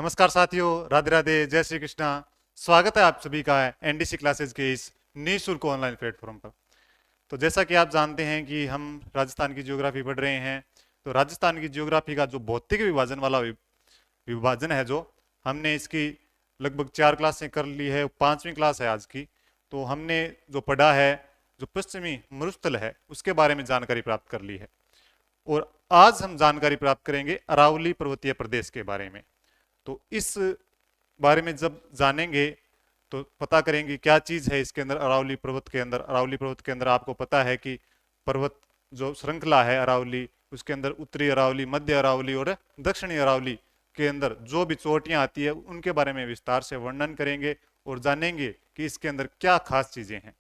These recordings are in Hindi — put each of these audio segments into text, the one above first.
नमस्कार साथियों, राधे राधे, जय श्री कृष्णा। स्वागत है आप सभी का एनडीसी क्लासेस के इस निःशुल्क ऑनलाइन प्लेटफॉर्म पर। तो जैसा कि आप जानते हैं कि हम राजस्थान की ज्योग्राफी पढ़ रहे हैं। तो राजस्थान की ज्योग्राफी का जो भौतिक विभाजन वाला विभाजन है, जो हमने इसकी लगभग 4 क्लासें कर ली है, 5वीं क्लास है आज की। तो हमने जो पढ़ा है, जो पश्चिमी मरुस्थल है उसके बारे में जानकारी प्राप्त कर ली है। और आज हम जानकारी प्राप्त करेंगे अरावली पर्वतीय प्रदेश के बारे में। तो इस बारे में जब जानेंगे तो पता करेंगे क्या चीज है इसके अंदर, अरावली पर्वत के अंदर। अरावली पर्वत के अंदर आपको पता है कि पर्वत जो श्रृंखला है अरावली, उसके अंदर उत्तरी अरावली, मध्य अरावली और दक्षिणी अरावली के अंदर जो भी चोटियां आती है उनके बारे में विस्तार से वर्णन करेंगे और जानेंगे कि इसके अंदर क्या खास चीजें हैं।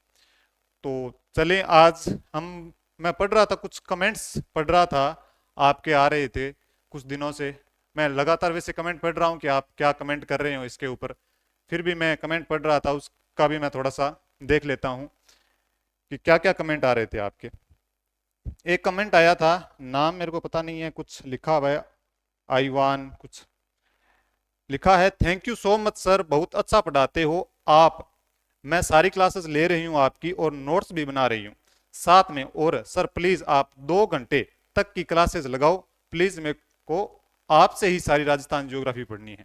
तो चलें आज हम, मैं पढ़ रहा था, कुछ कमेंट्स पढ़ रहा था, आपके आ रहे थे कुछ दिनों से। मैं लगातार वैसे कमेंट पढ़ रहा हूँ कि आप क्या कमेंट कर रहे हो इसके ऊपर। फिर भी मैं कमेंट पढ़ रहा था, उसका भी मैं थोड़ा सा देख लेता हूँ कि क्या क्या कमेंट आ रहे थे आपके। एक कमेंट आया था, नाम मेरे को पता नहीं है, कुछ लिखा हुआ है, आईवान कुछ लिखा है। Thank you so much sir, बहुत अच्छा पढ़ाते हो आप। मैं सारी क्लासेस ले रही हूँ आपकी और नोट्स भी बना रही हूँ साथ में। और सर प्लीज आप 2 घंटे तक की क्लासेस लगाओ प्लीज, मेरे को आपसे ही सारी राजस्थान ज्योग्राफी पढ़नी है।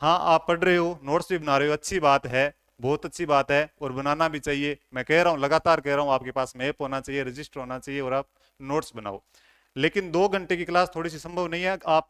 हाँ, आप पढ़ रहे हो, नोट्स भी बना रहे हो, अच्छी बात है, बहुत अच्छी बात है, और बनाना भी चाहिए। मैं कह रहा हूँ, लगातार कह रहा हूँ, आपके पास मैप होना चाहिए, रजिस्टर होना चाहिए और आप नोट्स बनाओ। लेकिन 2 घंटे की क्लास थोड़ी सी संभव नहीं है। आप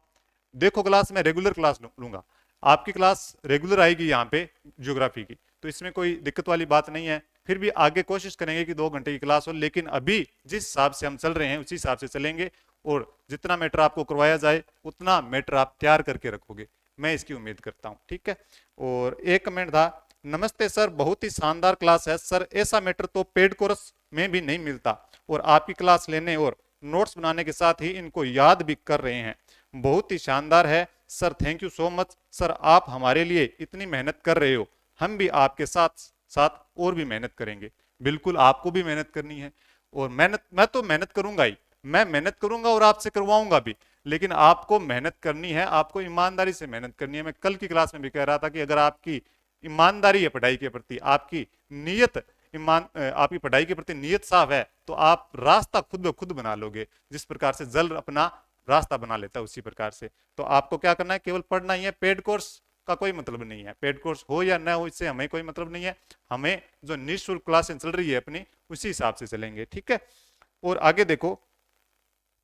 देखो, क्लास में रेगुलर क्लास लूंगा, आपकी क्लास रेगुलर आएगी यहाँ पे ज्योग्राफी की, तो इसमें कोई दिक्कत वाली बात नहीं है। फिर भी आगे कोशिश करेंगे कि 2 घंटे की क्लास हो, लेकिन अभी जिस हिसाब से हम चल रहे हैं उसी हिसाब से चलेंगे। और जितना मैटर आपको करवाया जाए उतना मैटर आप तैयार करके रखोगे, मैं इसकी उम्मीद करता हूँ, ठीक है। और एक कमेंट था, नमस्ते सर, बहुत ही शानदार क्लास है सर, ऐसा मैटर तो पेड कोर्स में भी नहीं मिलता, और आपकी क्लास लेने और नोट्स बनाने के साथ ही इनको याद भी कर रहे हैं। बहुत ही शानदार है sir, thank you so much sir, आप हमारे लिए इतनी मेहनत कर रहे हो, हम भी आपके साथ साथ और भी मेहनत करेंगे। बिल्कुल, आपको भी मेहनत करनी है, और मेहनत मैं तो मेहनत करूंगा ही, मैं मेहनत करूंगा और आपसे करवाऊंगा भी। लेकिन आपको मेहनत करनी है, आपको ईमानदारी से मेहनत करनी है। मैं कल की क्लास में भी कह रहा था कि अगर आपकी ईमानदारी है पढ़ाई के प्रति, आपकी नीयत आपकी पढ़ाई के प्रति नीयत साफ है, तो आप रास्ता खुद ब खुद बना लोगे। जिस प्रकार से जल अपना रास्ता बना लेता है उसी प्रकार से। तो आपको क्या करना है, केवल पढ़ना ही है। पेड कोर्स का कोई मतलब नहीं है, पेड कोर्स हो या ना हो इससे हमें कोई मतलब नहीं है। हमें जो निःशुल्क क्लासें चल रही है अपनी, उसी हिसाब से चलेंगे, ठीक है। और आगे देखो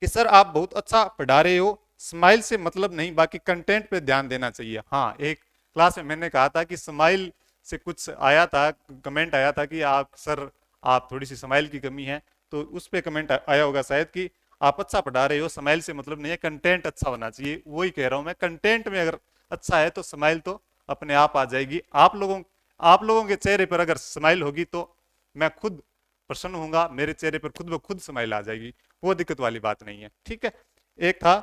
कि सर आप बहुत अच्छा पढ़ा रहे हो, स्माइल से मतलब नहीं, बाकी कंटेंट पे ध्यान देना चाहिए। हाँ, एक क्लास में मैंने कहा था कि स्माइल से कुछ आया था, कमेंट आया था कि आप सर, आप थोड़ी सी स्माइल की कमी है। तो उस पे कमेंट आया होगा शायद कि आप अच्छा पढ़ा रहे हो, स्माइल से मतलब नहीं है, कंटेंट अच्छा होना चाहिए। वही कह रहा हूं मैं, कंटेंट में अगर अच्छा है तो स्माइल तो अपने आप आ जाएगी। आप लोगों के चेहरे पर अगर स्माइल होगी तो मैं खुद प्रसन्न होऊंगा, मेरे चेहरे पर खुद ब खुद स्माइल आ जाएगी, वो दिक्कत वाली बात नहीं है, ठीक है। एक था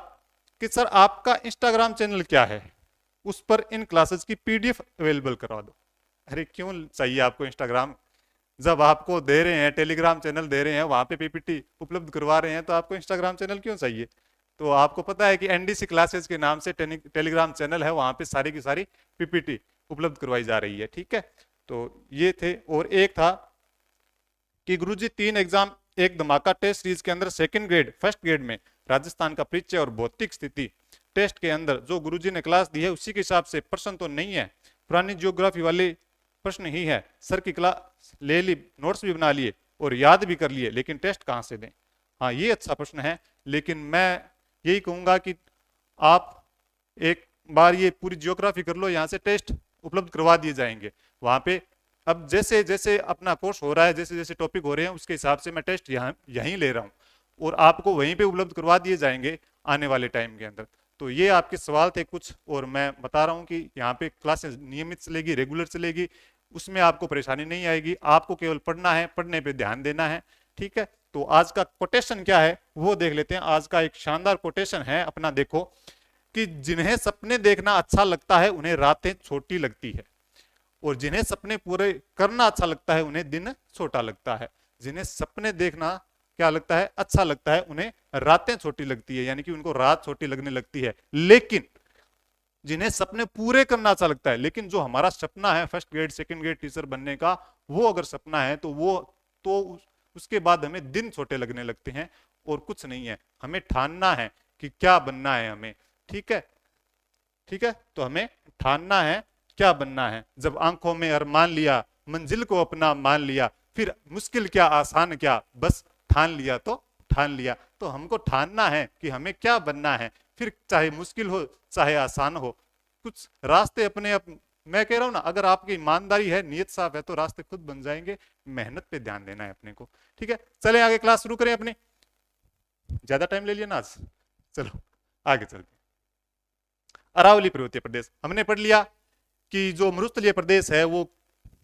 कि सर आपका इंस्टाग्राम चैनल क्या है, उस पर इन क्लासेस की पीडीएफ अवेलेबल करवा दो। अरे क्यों चाहिए आपको इंस्टाग्राम, जब आपको दे रहे हैं, टेलीग्राम चैनल दे रहे हैं, वहां पे पीपीटी उपलब्ध करवा रहे हैं, तो आपको इंस्टाग्राम चैनल क्यों चाहिए। तो आपको पता है कि एनडीसी क्लासेस के नाम से टेलीग्राम चैनल है, वहां पे सारी की सारी पीपीटी उपलब्ध करवाई जा रही है, ठीक है। तो ये थे। और एक था कि गुरुजी 3 एग्जाम एक धमाका टेस्ट सीरीज के अंदर सेकंड ग्रेड फर्स्ट ग्रेड में राजस्थान का परिचय और भौतिक स्थिति टेस्ट के अंदर जो गुरुजी ने क्लास दी है उसी के हिसाब से प्रश्न तो नहीं है, पुरानी जियोग्राफी वाले प्रश्न ही है। सर की क्लास ले ली, नोट्स भी बना लिए और याद भी कर लिए, लेकिन टेस्ट कहां से दें। हाँ, ये अच्छा प्रश्न है, लेकिन मैं यही कहूंगा कि आप एक बार ये पूरी जियोग्राफी कर लो, यहाँ से टेस्ट उपलब्ध करवा दिए जाएंगे वहां पे। अब जैसे जैसे अपना कोर्स हो रहा है, जैसे जैसे टॉपिक हो रहे हैं, उसके हिसाब से मैं टेस्ट यहाँ यहीं ले रहा हूँ और आपको वहीं पे उपलब्ध करवा दिए जाएंगे आने वाले टाइम के अंदर। तो ये आपके सवाल थे कुछ, और मैं बता रहा हूँ कि यहाँ पे क्लासेस नियमित चलेगी, रेगुलर चलेगी, उसमें आपको परेशानी नहीं आएगी। आपको केवल पढ़ना है, पढ़ने पे ध्यान देना है, ठीक है। तो आज का कोटेशन क्या है वो देख लेते हैं। आज का एक शानदार कोटेशन है अपना, देखो कि जिन्हें सपने देखना अच्छा लगता है उन्हें रातें छोटी लगती है, और जिन्हें सपने पूरे करना अच्छा लगता है उन्हें दिन छोटा लगता है। जिन्हें सपने देखना क्या लगता है, अच्छा लगता है, उन्हें रातें छोटी लगती है, यानी कि उनको रात छोटी लगने लगती है। लेकिन जिन्हें सपने पूरे करना अच्छा लगता है। लेकिन जो हमारा सपना है first grade second grade teacher बनने का, वो अगर सपना है तो उसके बाद हमें दिन छोटे लगने लगते हैं और कुछ नहीं है। हमें ठानना है कि क्या बनना है हमें। ठीक है, ठीक है, तो हमें ठानना है क्या बनना है। जब आंखों में अरमान लिया, मंजिल को अपना मान लिया, फिर मुश्किल क्या आसान क्या, बस ठान लिया तो ठान लिया। तो हमको ठानना है कि हमें क्या बनना है, फिर चाहे मुश्किल हो चाहे आसान हो, कुछ रास्ते अपने मैं कह रहा हूं ना, अगर आपकी ईमानदारी है, नियत साफ है, तो रास्ते खुद बन जाएंगे। मेहनत पे ध्यान देना है अपने को। ठीक है, चले आगे क्लास शुरू करें अपनी। ज्यादा टाइम ले लिया ना आज, चलो आगे चलते। अरावली पर्वतीय प्रदेश हमने पढ़ लिया कि जो मरुस्थलीय प्रदेश है वो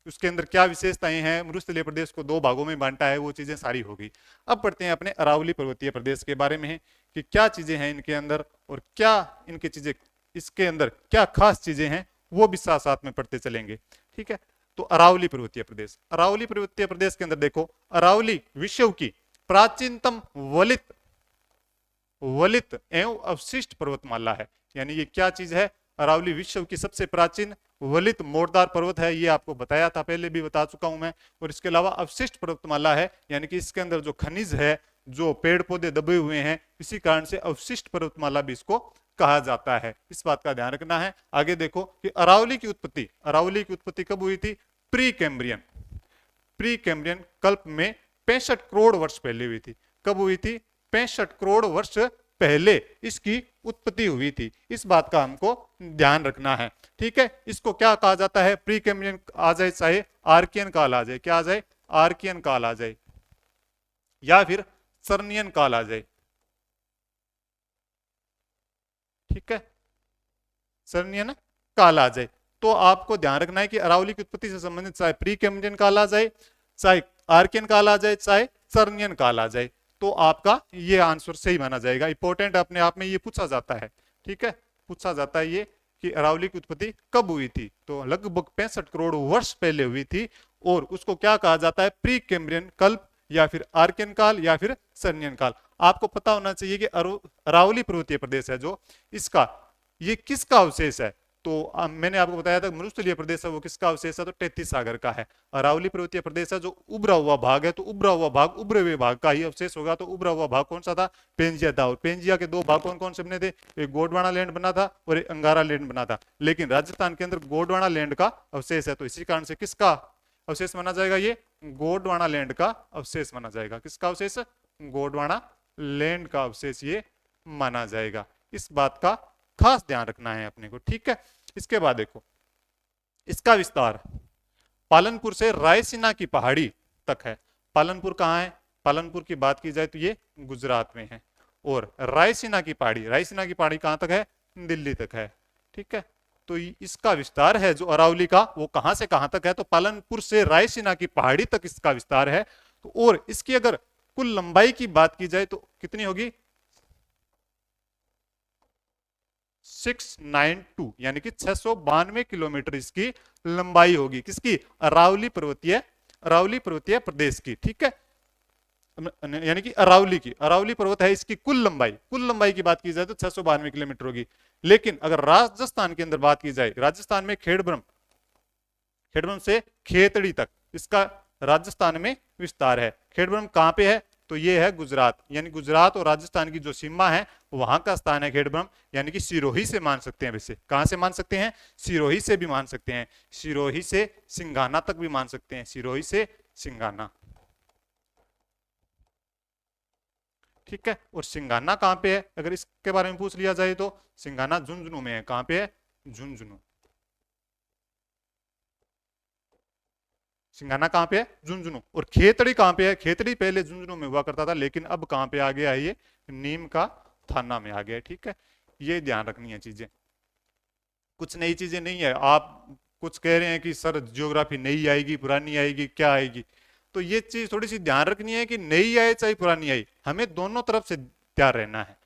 उसके अंदर क्या विशेषताएं हैं। मरुस्थलीय प्रदेश को दो भागों में बांटा है, वो चीजें सारी हो गई। अब पढ़ते हैं अपने अरावली पर्वतीय प्रदेश के बारे में कि क्या चीजें हैं इनके अंदर और क्या इनकी चीजें, इसके अंदर क्या खास चीजें हैं, वो भी साथ साथ में पढ़ते चलेंगे। ठीक है, तो अरावली पर्वतीय प्रदेश, अरावली पर्वतीय प्रदेश के अंदर देखो, अरावली विश्व की प्राचीनतम वलित एवं अवशिष्ट पर्वतमाला है। यानी ये क्या चीज है, अरावली विश्व की सबसे प्राचीन वलित मोड़दार पर्वत है, ये आपको बताया था, पहले भी बता चुका हूं मैं। और इसके अलावा अवशिष्ट पर्वतमाला है, यानी कि इसके अंदर जो खनिज है, जो पेड़ पौधे दबे हुए हैं, इसी कारण से अवशिष्ट पर्वतमाला भी इसको कहा जाता है। इस बात का ध्यान रखना है। आगे देखो कि अरावली की उत्पत्ति कब हुई थी, प्री कैम्ब्रियन कल्प में 65 करोड़ वर्ष पहले हुई थी। कब हुई थी, 65 करोड़ वर्ष पहले इसकी उत्पत्ति हुई थी। इस बात का हमको ध्यान रखना है। ठीक है, इसको क्या कहा जाता है, प्री कैम्ब्रियन आ जाए चाहे आर्कियन काल आ जाए, क्या आ जाए, आर्कियन काल आ जाए या फिर सर्नियन काल आ जाए। ठीक है, सर्नियन काल आ जाए। तो आपको ध्यान रखना है कि अरावली की उत्पत्ति से संबंधित चाहे प्री कैम्ब्रियन काल आ जाए, चाहे आर्कियन काल आ जाए, चाहे सर्नियन काल आ जाए, तो आपका ये आंसर सही माना जाएगा। इंपॉर्टेंट अपने आप में ये पूछा जाता है। ठीक है, पूछा जाता है ये कि अरावली की उत्पत्ति कब हुई थी, तो लगभग 65 करोड़ वर्ष पहले हुई थी। और उसको क्या कहा जाता है, प्री कैम्ब्रियन कल्प या फिर आर्कियन काल या फिर सर्नियन काल। आपको पता होना चाहिए कि अरावली पर्वतीय प्रदेश है जो, इसका ये किसका अवशेष है। तो मैंने आपको बताया था मरुस्थलीय प्रदेश है वो किसका अवशेष है, तो 33 सागर का है। अरावली पर्वतीय प्रदेश है जो उभरा हुआ भाग है, तो उभरा हुआ भाग उभरे हुए भाग का ही अवशेष होगा। तो उभरा हुआ भाग कौन सा था, पेंजिया था। और पेंजिया के दो भाग कौन कौन से बने थे, एक गोंडवाना लैंड बना था और एक अंगारा लैंड बना था। लेकिन राजस्थान के अंदर गोंडवाना लैंड का अवशेष है, तो इसी कारण से किसका अवशेष माना जाएगा, ये गोंडवाना लैंड का अवशेष माना जाएगा। किसका अवशेष, गोंडवाना लैंड का अवशेष ये माना जाएगा। इस बात का खास ध्यान रखना है अपने को। ठीक है, इसके बाद देखो इसका विस्तार पालनपुर से रायसीना की पहाड़ी तक है। पालनपुर कहाँ है, पालनपुर की बात की जाए तो ये गुजरात में है। और रायसीना की पहाड़ी कहां तक है, दिल्ली तक है। ठीक है, तो इसका विस्तार है जो अरावली का, वो कहां से कहां तक है, तो पालनपुर से रायसीना की पहाड़ी तक इसका विस्तार है। तो और इसकी अगर कुल लंबाई की बात की जाए तो कितनी होगी, 692 यानी कि 692 किलोमीटर इसकी लंबाई होगी। किसकी, अरावली पर्वतीय प्रदेश की। ठीक है, यानी कि अरावली पर्वत है, इसकी कुल लंबाई की बात की जाए तो 692 किलोमीटर होगी। लेकिन अगर राजस्थान के अंदर बात की जाए, राजस्थान में खेड़ब्रह्म से खेतड़ी तक इसका राजस्थान में विस्तार है। खेड़ब्रह्म कहां पे है, तो ये है गुजरात, यानी गुजरात और राजस्थान की जो सीमा है वहां का स्थान है खेड़ब्रह्म। यानी कि सिरोही से मान सकते हैं, वैसे कहां से मान सकते हैं, सिरोही से भी मान सकते हैं, सिरोही से सिंघाना तक भी मान सकते हैं, सिरोही से सिंघाना। ठीक है, और सिंघाना कहां पे है, अगर इसके बारे में पूछ लिया जाए तो सिंघाना झुंझुनू में है। कहां पे है, झुंझुनू। सिंघाना कहां पे है, झुंझुनू। और खेतड़ी कहां पे है, खेतड़ी पहले झुंझुनू में हुआ करता था, लेकिन अब कहां पे आ गया है, ये नीम का थाना में आ गया है। ठीक है, ये ध्यान रखनी है चीजें, कुछ नई चीजें नहीं है। आप कुछ कह रहे हैं कि सर ज्योग्राफी नई आएगी पुरानी आएगी, क्या आएगी, तो ये चीज थोड़ी सी ध्यान रखनी है कि नई आए चाहे पुरानी आई, हमें दोनों तरफ से तैयार रहना है।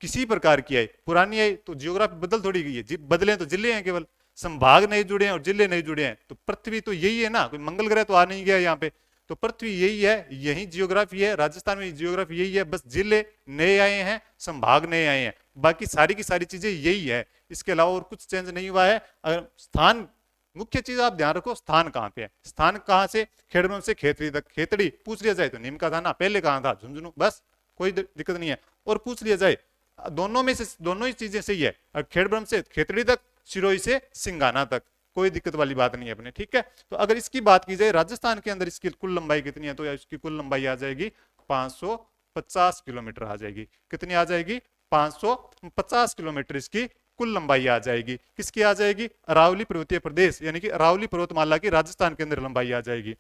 किसी प्रकार की आई, पुरानी आई तो जियोग्राफी बदल थोड़ी गई है, बदले तो जिले हैं केवल, संभाग नहीं जुड़े हैं और जिले नहीं जुड़े हैं। तो पृथ्वी तो यही है ना, कोई मंगल ग्रह तो आ नहीं गया यहाँ पे, तो पृथ्वी यही है, यही जियोग्राफी है, राजस्थान में जियोग्राफी यही है, बस जिले नए आए हैं, संभाग नए आए हैं, बाकी सारी की सारी चीजें यही है। इसके अलावा और कुछ चेंज नहीं हुआ है। अगर स्थान, मुख्य चीज आप ध्यान रखो, स्थान कहाँ पे है, स्थान कहाँ से, खेड़ब्रह्म से खेतड़ी तक। खेतड़ी पूछ लिया जाए तो नीम का थाना, पहले कहाँ था, झुंझुनू, बस कोई दिक्कत नहीं है। और पूछ लिया जाए दोनों में से, दोनों ही चीजें सही है, खेड़ब्रह्म से खेतड़ी तक, सिरोही से सिंगाना तक, कोई दिक्कत वाली बात नहीं है अपने, ठीक है। तो अगर इसकी बात की जाए राजस्थान के अंदर इसकी कुल लंबाई कितनी है, तो इसकी कुल लंबाई आ जाएगी 550 किलोमीटर आ जाएगी। कितनी आ जाएगी, 550 किलोमीटर इसकी कुल लंबाई आ जाएगी। किसकी आ जाएगी, अरावली पर्वतीय प्रदेश यानी कि अरावली पर्वतमाला की राजस्थान के अंदर लंबाई आ जाएगी,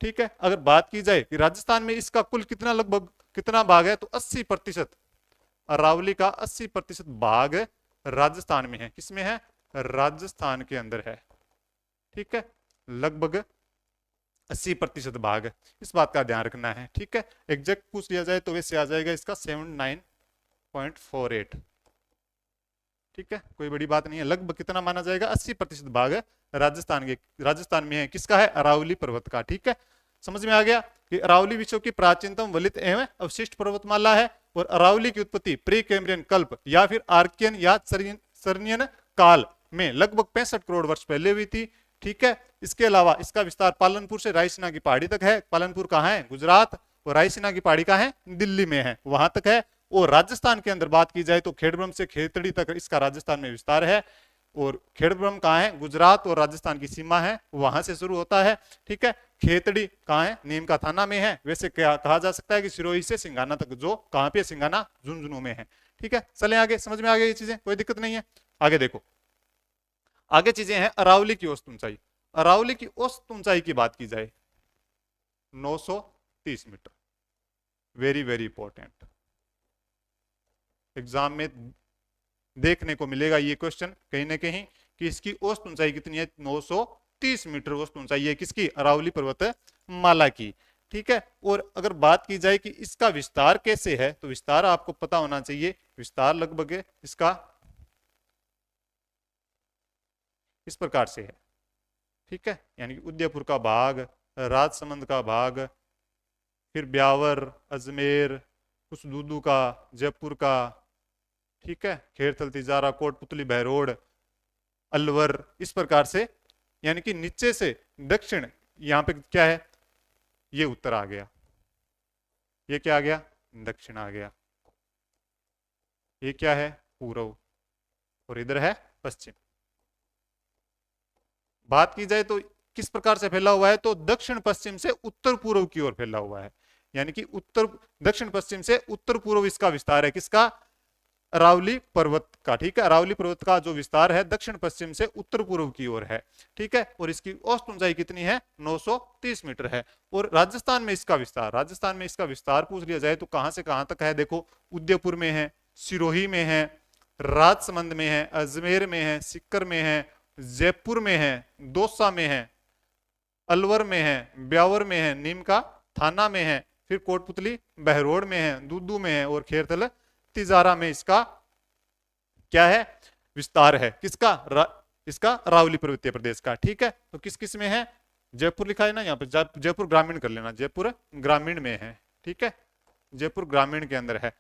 ठीक है। अगर बात की जाए कि राजस्थान में इसका कुल कितना, लगभग कितना भाग है, तो 80%, अरावली का 80% भाग राजस्थान में है। किसमें है, राजस्थान के अंदर है, ठीक है, लगभग 80% भाग है। इस बात का ध्यान रखना है, ठीक है। एग्जैक्ट पूछ लिया जाए तो वैसे आ जाएगा इसका 79.48, ठीक है, कोई बड़ी बात नहीं है। लगभग कितना माना जाएगा, 80% भाग राजस्थान में है। किसका है, अरावली पर्वत का, ठीक है। समझ में आ गया कि अरावली विश्व की प्राचीनतम वलित एवं अवशिष्ट पर्वतमाला है और अरावली की उत्पत्ति प्री कैम्ब्रियन कल्प या फिर आर्कियन या सर्नियन काल में लगभग 65 करोड़ वर्ष पहले हुई थी, ठीक है। इसके अलावा इसका विस्तार पालनपुर से रायसीना की पहाड़ी तक है। पालनपुर कहाँ है, गुजरात, और रायसीना की पहाड़ी कहाँ है, दिल्ली में है, वहां तक है। और राजस्थान के अंदर बात की जाए तो खेड़ब्रह्म से खेतड़ी तक इसका राजस्थान में विस्तार है। और खेड़ब्रह्म कहाँ है, गुजरात और राजस्थान की सीमा है, वहां से शुरू होता है, ठीक है। खेतड़ी कहाँ है, नीम का थाना में है। वैसे क्या कहा जा सकता है कि सिरोही से सिंगाना तक, जो कहाँ पे, सिंगाना झुंझुनू में है, ठीक है। चले आगे, समझ में आ गया ये चीजें, कोई दिक्कत नहीं है। आगे देखो, आगे चीजें हैं अरावली की औसत ऊंचाई। अरावली की औसत ऊंचाई की बात की जाए 930 metre, very very important, exam में देखने को मिलेगा ये क्वेश्चन कहीं ना कहीं कि इसकी औसत ऊंचाई कितनी है, 930 मीटर औसत ऊंचाई है किसकी, अरावली पर्वत माला की, ठीक है। और अगर बात की जाए कि इसका विस्तार कैसे है, तो विस्तार आपको पता होना चाहिए। विस्तार लगभग इसका इस प्रकार से है, ठीक है, यानी कि उदयपुर का भाग, राजसमंद का भाग, फिर ब्यावर, अजमेर, कुछ दूदू का, जयपुर का, ठीक है, खेरथल, तिजारा, कोटपुतली, बहरोड, अलवर, इस प्रकार से, यानी कि नीचे से दक्षिण, यहां पे क्या है, ये उत्तर आ गया, ये क्या आ गया, दक्षिण आ गया, ये क्या है, पूर्व, और इधर है पश्चिम। बात की जाए तो किस प्रकार से फैला हुआ है, तो दक्षिण पश्चिम से उत्तर पूर्व की ओर फैला हुआ है, यानी कि उत्तर, दक्षिण पश्चिम से उत्तर पूर्व इसका विस्तार है। किसका, अरावली पर्वत का, ठीक है। अरावली पर्वत का जो विस्तार है दक्षिण पश्चिम से उत्तर पूर्व की ओर है, ठीक है। और इसकी औसत ऊंचाई कितनी है, 930 मीटर है। और राजस्थान में इसका विस्तार, राजस्थान में इसका विस्तार पूछ लिया जाए तो कहां से कहां तक है, देखो, उदयपुर में है, सिरोही में है, राजसमंद में है, अजमेर में है, सीकर में है, जयपुर में है, दौसा में है, अलवर में है, ब्यावर में है, नीम का थाना में है, फिर कोटपुतली बहरोड में है, दूदू में है, और खेरथल तिजारा में इसका क्या है, विस्तार है। किसका, इसका अरावली पर्वतीय प्रदेश का, ठीक है। तो किस किस में है, जयपुर लिखा है ना यहाँ पे, जयपुर ग्रामीण कर लेना, जयपुर ग्रामीण में है, ठीक है, जयपुर ग्रामीण के अंदर है।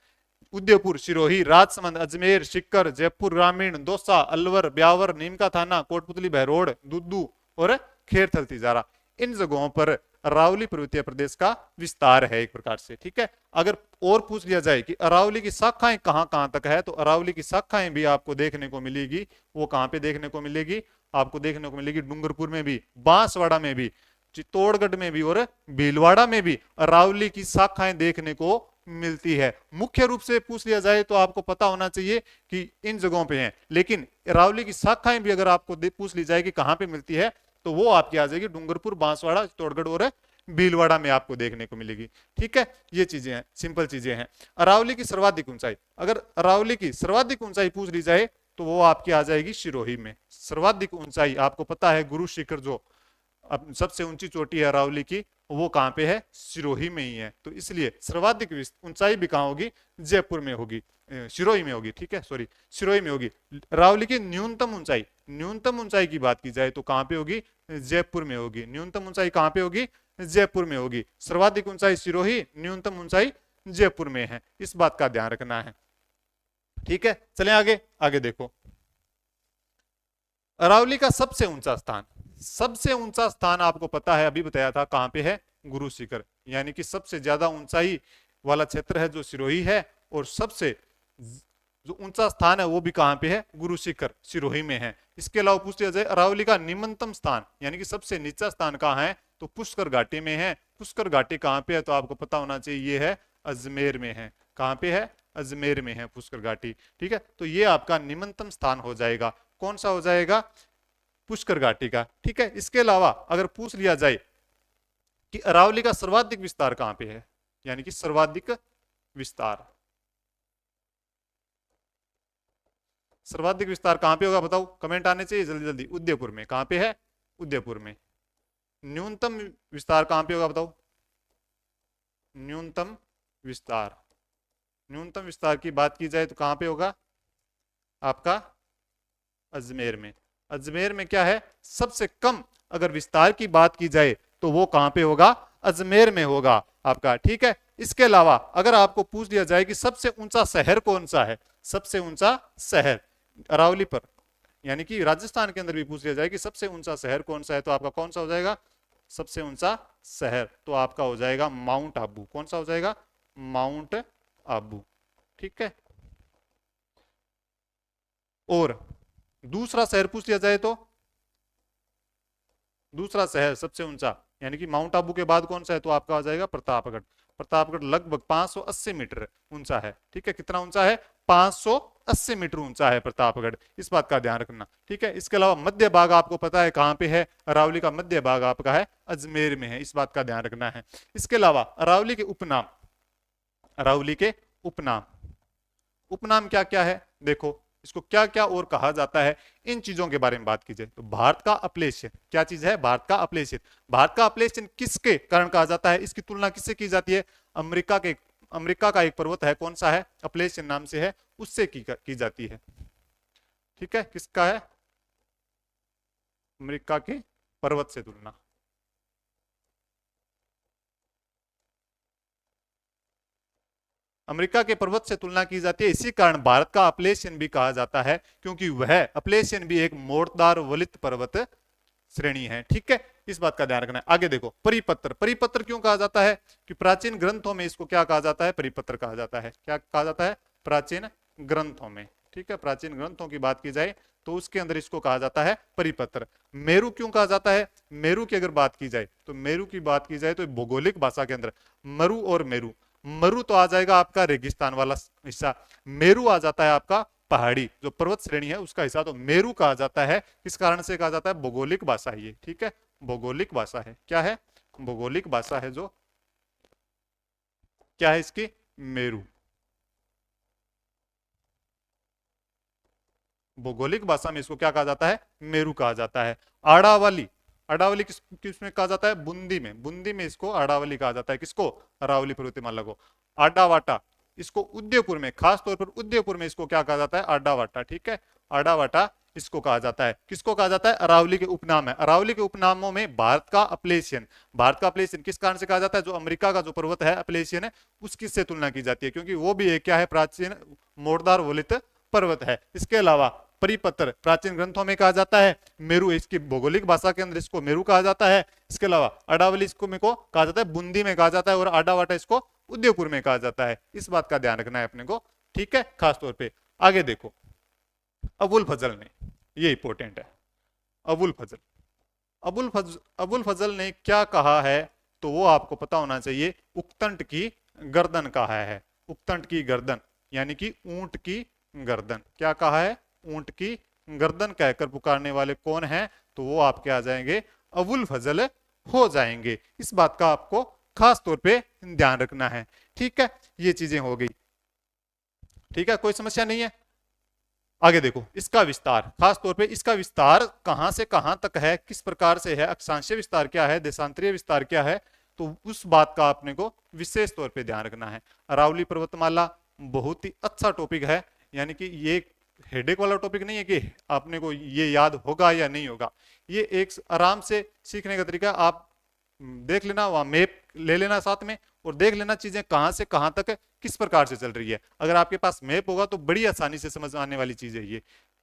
उदयपुर, सिरोही, राजसमंद, अजमेर, सीकर, जयपुर ग्रामीण, दौसा, अलवर, ब्यावर, नीम का थाना, कोटपुतली बहरोड, दूदू और खेरथल तिजारा, इन जगहों पर अरावली पर्वतीय प्रदेश का विस्तार है एक प्रकार से, ठीक है। अगर और पूछ लिया जाए कि अरावली की शाखाएं कहां कहां तक है, तो अरावली की शाखाएं भी आपको देखने को मिलेगी। वो कहां पे देखने को मिलेगी, आपको देखने को मिलेगी डूंगरपुर में भी, बांसवाड़ा में भी, चित्तौड़गढ़ में भी और भीलवाड़ा में भी अरावली की शाखाएं देखने को मिलती है। मुख्य रूप से पूछ लिया जाए तो आपको पता होना चाहिए कि इन जगहों पे हैं, लेकिन अरावली की शाखाएं भी अगर आपको पूछ ली जाए कि कहां पे मिलती है, तो वो आपकी आ जाएगी डूंगरपुर, बांसवाड़ा, चित्तौड़गढ़ और भीलवाड़ा में आपको देखने को मिलेगी, ठीक है। ये चीजें हैं, सिंपल चीजें हैं। अरावली की सर्वाधिक ऊंचाई, अगर अरावली की सर्वाधिक ऊंचाई पूछ ली जाए तो वो आपकी आ जाएगी सिरोही में। सर्वाधिक ऊंचाई आपको पता है, गुरु शिखर जो अब सबसे ऊंची चोटी है अरावली की, वो कहां पे है, सिरोही में ही है। तो इसलिए सर्वाधिक ऊंचाई भी कहां होगी, जयपुर में होगी, सिरोही में होगी, ठीक है, सॉरी, सिरोही में होगी। अरावली की न्यूनतम ऊंचाई, न्यूनतम ऊंचाई की बात की जाए तो कहां पे होगी, जयपुर में होगी। न्यूनतम ऊंचाई कहां पे होगी, जयपुर में होगी। सर्वाधिक ऊंचाई सिरोही, न्यूनतम ऊंचाई जयपुर में है, इस बात का ध्यान रखना है, ठीक है। चले आगे, आगे देखो, अरावली का सबसे ऊंचा स्थान, सबसे ऊंचा स्थान आपको पता है, अभी बताया था कहां पे है, गुरु शिखर, यानी कि सबसे ज्यादा ऊंचाई वाला क्षेत्र है जो सिरोही है, और सबसे जो ऊंचा स्थान है वो भी कहां पे है, गुरु शिखर सिरोही में है। इसके अलावा पूछ लिया जाए अरावली का निम्नतम स्थान यानी कि सबसे नीचा स्थान कहां है, तो पुष्कर घाटी में है। पुष्कर घाटी कहां पे है, तो आपको पता होना चाहिए ये है अजमेर में है। कहां पे है, अजमेर में है पुष्कर घाटी। ठीक है, तो ये आपका निम्नतम स्थान हो जाएगा। कौन सा हो जाएगा, पुष्कर घाटी का। ठीक है, इसके अलावा अगर पूछ लिया जाए कि अरावली का सर्वाधिक विस्तार कहां पे है, यानी कि सर्वाधिक विस्तार, सर्वाधिक विस्तार कहां पे होगा बताओ, कमेंट आने चाहिए जल्दी जल्दी। उदयपुर में, कहां पे है, उदयपुर में। न्यूनतम विस्तार कहां पे होगा बताओ, न्यूनतम विस्तार, न्यूनतम विस्तार की बात की जाए तो कहां पे होगा आपका, अजमेर में। अजमेर में क्या है, सबसे कम अगर विस्तार की बात की जाए तो वो कहां पे होगा, अजमेर में होगा आपका। ठीक है, इसके अलावा अगर आपको पूछ लिया जाए कि सबसे ऊंचा शहर कौन सा है, सबसे ऊंचा शहर अरावली पर, यानी कि राजस्थान के अंदर भी पूछ लिया जाए कि सबसे ऊंचा शहर कौन सा है, तो आपका कौन सा हो जाएगा, सबसे ऊंचा शहर तो आपका हो जाएगा माउंट आबू। कौन सा हो जाएगा, माउंट आबू। ठीक है, और दूसरा शहर पूछ लिया जाए तो दूसरा शहर सबसे ऊंचा यानी कि माउंट आबू के बाद कौन सा है, तो आपका आ जाएगा प्रतापगढ़। प्रतापगढ़ लगभग 580 मीटर ऊंचा है। ठीक है, कितना ऊंचा है, 580 मीटर ऊंचा है प्रतापगढ़, इस बात का ध्यान रखना। ठीक है, इसके अलावा मध्य भाग आपको पता है कहां पे है, अरावली का मध्य भाग आपका है अजमेर में है, इस बात का ध्यान रखना है। इसके अलावा अरावली के उपनाम, अरावली के उपनाम, उपनाम क्या क्या है देखो, इसको क्या क्या और कहा जाता है, इन चीजों के बारे में बात की जाए तो भारत का अपलेशियन, क्या चीज है, भारत का अपलेशियन। भारत का अपलेशियन किसके कारण कहा जाता है, इसकी तुलना किससे की जाती है, अमेरिका का एक पर्वत है, कौन सा है, अपलेशियन नाम से है, उससे की जाती है। ठीक है, किसका है, अमेरिका के पर्वत से तुलना। अमेरिका के पर्वत से तुलना की जाती है, इसी कारण भारत का अपलेशियन भी कहा जाता है, क्योंकि वह अपलेशियन भी एक मोड़दार वलित पर्वत श्रेणी है। ठीक है, इस बात का ध्यान रखना है। आगे देखो, परिपत्र, परिपत्र क्यों कहा जाता है, कि प्राचीन ग्रंथों में इसको क्या कहा जाता है, परिपत्र कहा जाता है। क्या कहा जाता है, प्राचीन ग्रंथों में। ठीक है, प्राचीन ग्रंथों की बात की जाए तो उसके अंदर इसको कहा जाता है परिपत्र। मेरू क्यों कहा जाता है, मेरू की अगर बात की जाए तो मेरू की बात की जाए तो भौगोलिक भाषा के अंदर मरु और मेरू, मरु तो आ जाएगा आपका रेगिस्तान वाला हिस्सा, मेरू आ जाता है आपका पहाड़ी जो पर्वत श्रेणी है उसका हिस्सा, तो मेरू कहा जाता है। किस कारण से कहा जाता है, भौगोलिक भाषा है ये। ठीक है, भौगोलिक भाषा है, क्या है, भौगोलिक भाषा है, जो क्या है इसकी, मेरू। भौगोलिक भाषा में इसको क्या कहा जाता है, मेरू कहा जाता है। आड़ावली, अरावली किसमें कहा जाता है, बूंदी में, बूंदी में इसको अरावली कहा जाता है, किसको, अरावली पर्वतमाला को। आडावाटा, इसको उदयपुर में, खास तौर पर उदयपुर में इसको क्या कहा जाता है, आडावाटा। ठीक है, आडावाटा इसको कहा जाता है, किसको कहा जाता है, अरावली के उपनाम है। अरावली के उपनामों में भारत का अपलेशियन, भारत का अपलेशियन किस कारण से कहा जाता है, जो अमेरिका का जो पर्वत है अपलेशियन है उसकी से तुलना की जाती है, क्योंकि वो भी एक क्या है, प्राचीन मोड़दार वलित पर्वत है। इसके अलावा परिपत्र प्राचीन ग्रंथों में कहा जाता है, मेरू इसकी भौगोलिक भाषा के अंदर इसको मेरू कहा जाता है। इसके अलावा अडावली इसको में को कहा जाता है, बूंदी में कहा जाता है, और आडावाटा इसको उदयपुर में कहा जाता है। इस बात का ध्यान रखना है अपने को। ठीक है, खास तौर पे आगे देखो, अबुल फजल ने, ये इंपॉर्टेंट है, अबुल फजल, अबुल फजल ने क्या कहा है, तो वो आपको पता होना चाहिए, उक्तंट की गर्दन कहा है। उक्तंट की गर्दन यानी कि ऊंट की गर्दन, क्या कहा है, ऊंट की गर्दन कहकर पुकारने वाले कौन हैं, तो वो आपके आ जाएंगे अबुल फजल हो जाएंगे। इस बात का आपको खास तौर पे ध्यान रखना है। ठीक है, ये चीजें हो गई। ठीक है, कोई समस्या नहीं है। आगे देखो, इसका विस्तार, खास तौर पे इसका विस्तार कहां से कहां तक है, किस प्रकार से है, अक्षांशीय विस्तार क्या है, देशांतरीय विस्तार क्या है, तो उस बात का आपने को विशेष तौर पे ध्यान रखना है। अरावली पर्वतमाला बहुत ही अच्छा टॉपिक है, यानी कि ये हेडेक वाला टॉपिक नहीं है कि आपने को ये याद होगा या नहीं होगा, ये एक आराम से सीखने का तरीका। आप देख लेना, वहां मैप ले लेना साथ में, और देख लेना चीजें कहां से कहां तक किस प्रकार से चल रही है। अगर आपके पास मैप होगा तो बड़ी आसानी से समझ आने वाली चीज है ये।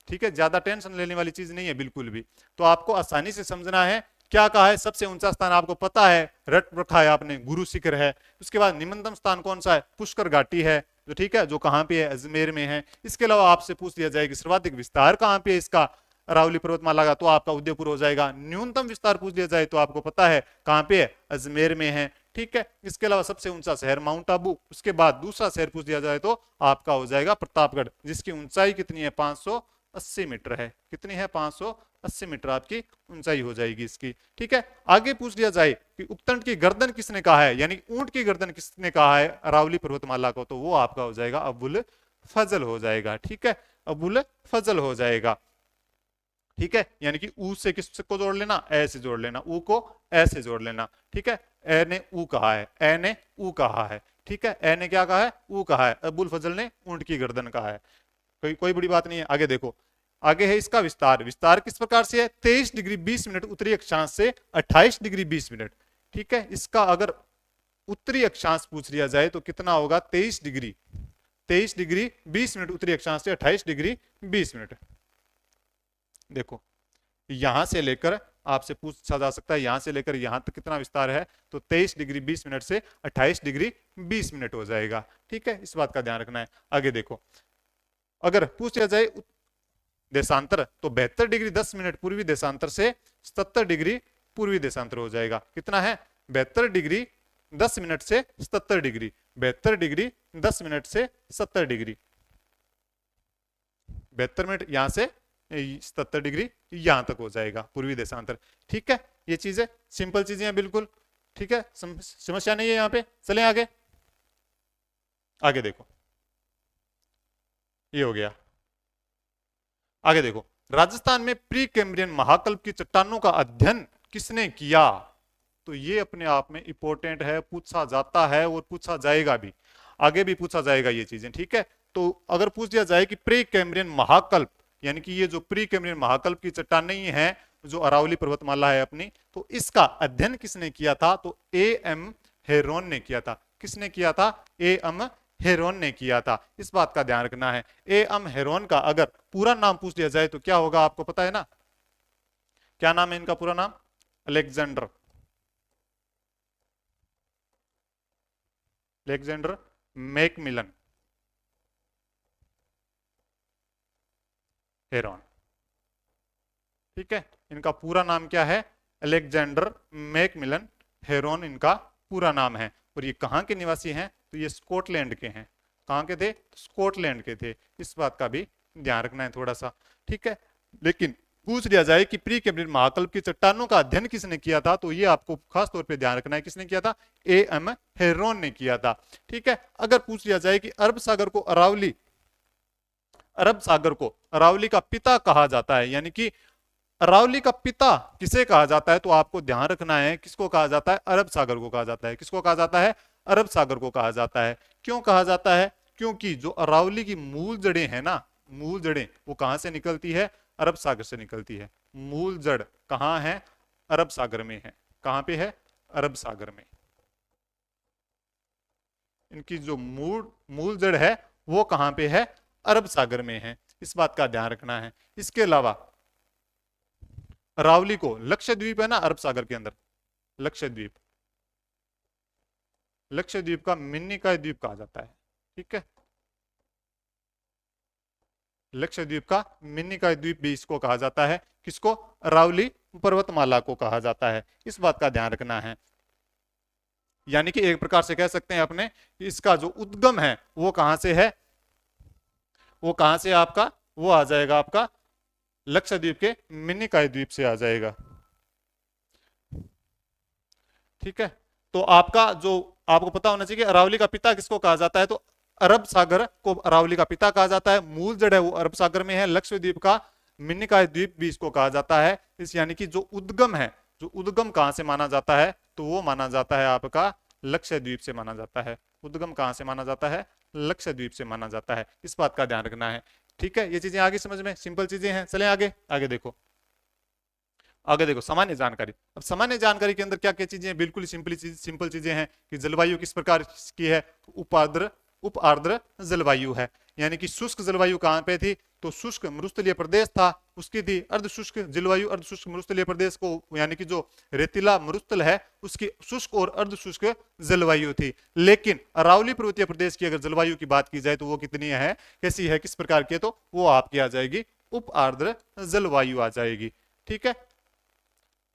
ठीक है, ज्यादा टेंशन लेने वाली चीज नहीं है बिल्कुल भी। तो आपको आसानी से समझना है। क्या कहा है, सबसे ऊंचा स्थान आपको पता है, रट रखा है आपने, गुरु शिखर है। उसके बाद निम्नतम स्थान कौन सा है, पुष्कर घाटी है, जो ठीक है, जो कहां पे है, अजमेर में है। इसके अलावा आपसे पूछ लिया जाए कि सर्वाधिक विस्तार कहां पे है इसका, अरावली पर्वतमाला का, तो आपका उदयपुर हो जाएगा। न्यूनतम विस्तार पूछ लिया जाए तो आपको पता है कहां पे है, अजमेर में है। ठीक है, इसके अलावा सबसे ऊंचा शहर माउंट आबू। उसके बाद दूसरा शहर पूछ लिया जाए तो आपका हो जाएगा प्रतापगढ़, जिसकी ऊंचाई कितनी है, 580 मीटर है। कितनी है, 580 मीटर आपकी ऊंचाई हो जाएगी इसकी। ठीक है, आगे पूछ लिया जाए कि उक्तंड की गर्दन किसने कहा है, यानी ऊंट की गर्दन किसने कहा है अरावली पर्वतमाला को, तो वो आपका हो जाएगा अबुल फजल हो जाएगा। ठीक है, अबुल फजल हो जाएगा। ठीक है, यानी कि ऊ से किसको जोड़ लेना, ए से जोड़ लेना, ऊ को ए से जोड़ लेना। ठीक है, ए ने ऊ कहा है, ए ने ऊ कहा है। ठीक है, ए ने क्या कहा है, ऊ कहा है, अबुल फजल ने ऊंट की गर्दन कहा है। कोई बड़ी बात नहीं है। आगे देखो, आगे है इसका विस्तार। विस्तार किस प्रकार से है, 23 डिग्री 20 मिनट उत्तरी अक्षांश से 28 डिग्री 20 मिनट। ठीक है, इसका अगर उत्तरी अक्षांश पूछ लिया जाए तो कितना होगा, 23 डिग्री 20 मिनट उत्तरी अक्षांश से 28 डिग्री 20 मिनट। देखो, यहां से लेकर आपसे पूछा जा सकता है, यहां से लेकर यहां तक कितना विस्तार है, तो 23 डिग्री 20 मिनट से 28 डिग्री 20 मिनट हो जाएगा। ठीक है, इस बात का ध्यान रखना है। आगे देखो, अगर पूछ लिया जाए देशांतर, तो 72 डिग्री 10 मिनट पूर्वी देशांतर से 77 डिग्री पूर्वी देशांतर हो जाएगा। कितना है, 72 डिग्री 10 मिनट से 77 डिग्री, 72 डिग्री 10 मिनट से 70 डिग्री, 72 मिनट यहां से 77 डिग्री यहां तक हो जाएगा पूर्वी देशांतर। ठीक है, ये चीजें सिंपल चीजें हैं बिल्कुल। ठीक है, समस्या नहीं है यहां पे। चलें आगे। आगे देखो, ये हो गया। आगे देखो, राजस्थान में प्री कैम्ब्रियन महाकल्प की चट्टानों का अध्ययन किसने किया, तो ये अपने आप में इंपॉर्टेंट है, पूछा जाता है और पूछा जाएगा भी, आगे भी पूछा जाएगा ये चीजें। ठीक है, तो अगर पूछ दिया जाए कि प्री कैम्ब्रियन महाकल्प, यानी कि ये जो प्री कैम्ब्रियन महाकल्प की चट्टानें हैं जो अरावली पर्वतमाला है अपनी, तो इसका अध्ययन किसने किया था, तो ए एम हेरोन ने किया था। किसने किया था, ए एम हेरोन ने किया था। इस बात का ध्यान रखना है। ए एम हेरोन का अगर पूरा नाम पूछ लिया जाए तो क्या होगा, आपको पता है ना, क्या नाम है इनका पूरा नाम, अलेक्जेंडर मैकमिलन हेरोन। ठीक है, इनका पूरा नाम क्या है, अलेक्जेंडर मैकमिलन हेरोन इनका पूरा नाम है। और ये कहां के निवासी हैं, तो ये स्कॉटलैंड के हैं। कहां के थे, स्कॉटलैंड के थे। इस बात का भी ध्यान रखना है थोड़ा सा। ठीक है, लेकिन पूछ लिया जाए कि प्री कैम्ब्रियन महाकल्प की चट्टानों का अध्ययन किसने किया था, तो ये आपको खास तौर पे ध्यान रखना है, किसने किया था, ए एम हेरोन ने किया था। ठीक है, अगर पूछ लिया जाए कि अरब सागर को अरावली का पिता कहा जाता है, यानी कि अरावली का पिता किसे कहा जाता है, तो आपको ध्यान रखना है किसको कहा जाता है, अरब सागर को कहा जाता है। किसको कहा जाता है, अरब सागर को कहा जाता है। क्यों कहा जाता है, क्योंकि जो अरावली की मूल जड़ें हैं ना, मूल जड़ें वो कहां से निकलती है, अरब सागर से निकलती है। मूल जड़ कहां है, अरब सागर में है। कहां पे है, अरब सागर में। इनकी जो मूल जड़ है वो कहां पे है, अरब सागर में है। इस बात का ध्यान रखना है। इसके अलावा अरावली को लक्षद्वीप है ना अरब सागर के अंदर, लक्षद्वीप का मिन्निकॉय द्वीप कहा जाता है। ठीक है, लक्षद्वीप का मिन्निकॉय द्वीप भी इसको कहा जाता है। किसको, अरावली पर्वतमाला को कहा जाता है। इस बात का ध्यान रखना है। यानी कि एक प्रकार से कह सकते हैं अपने कि इसका जो उद्गम है वो कहां से है, वो कहां से आपका, वो आ जाएगा आपका लक्षद्वीप के मिन्निकॉय द्वीप से आ जाएगा। ठीक है, तो आपका जो आपको पता होना चाहिए कि अरावली का पिता किसको कहा जाता है, तो अरब सागर को अरावली का पिता कहा जाता है। मूल जड़ है वो अरब सागर में है। लक्षद्वीप का मिन्निकॉय द्वीप भी इसको कहा जाता है। इस यानी कि जो उद्गम है, जो उद्गम कहां से माना जाता है, तो वो माना जाता है आपका लक्षद्वीप से माना जाता है। उद्गम कहां से माना जाता है, लक्षद्वीप से माना जाता है। इस बात का ध्यान रखना है। ठीक है, ये चीजें आगे समझ में सिंपल चीजें हैं। चलें आगे। आगे देखो सामान्य जानकारी। अब सामान्य जानकारी के अंदर क्या क्या चीजें हैं, बिल्कुल सिंपल चीजें हैं कि जलवायु किस प्रकार की है, उप आर्द्र जलवायु है। यानी कि शुष्क जलवायु कहां पे थी, तो शुष्क मरुस्थलीय प्रदेश था उसकी थी। अर्ध शुष्क जलवायु, अर्ध शुष्क मरुस्थलीय प्रदेश को यानी कि जो रेतीला मरुस्थल है उसकी शुष्क और अर्ध शुष्क जलवायु थी। लेकिन अरावली पर्वतीय प्रदेश की अगर जलवायु की बात की जाए तो वो कितनी है, कैसी है, किस प्रकार की है, तो वो आपकी आ जाएगी उप आर्द्र जलवायु आ जाएगी। ठीक है।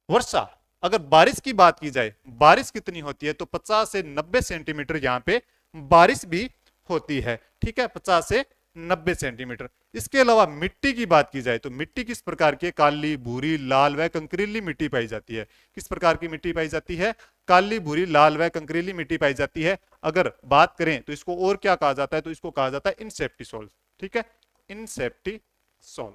वर्षा, अगर बारिश की बात की जाए, बारिश कितनी होती है, तो 50 से 90 सेंटीमीटर यहां पे बारिश भी होती है। ठीक है, 50 से 90 सेंटीमीटर। इसके अलावा मिट्टी की बात की जाए तो मिट्टी किस प्रकार की, काली, भूरी, लाल व कंकरीली मिट्टी पाई जाती है। किस प्रकार की मिट्टी पाई जाती है, काली, भूरी, लाल व कंकरीली मिट्टी पाई जाती है। अगर बात करें तो इसको और क्या कहा जाता है, तो इसको कहा जाता है इनसेप्टी सॉइल। ठीक है, इनसेप्टी सॉइल।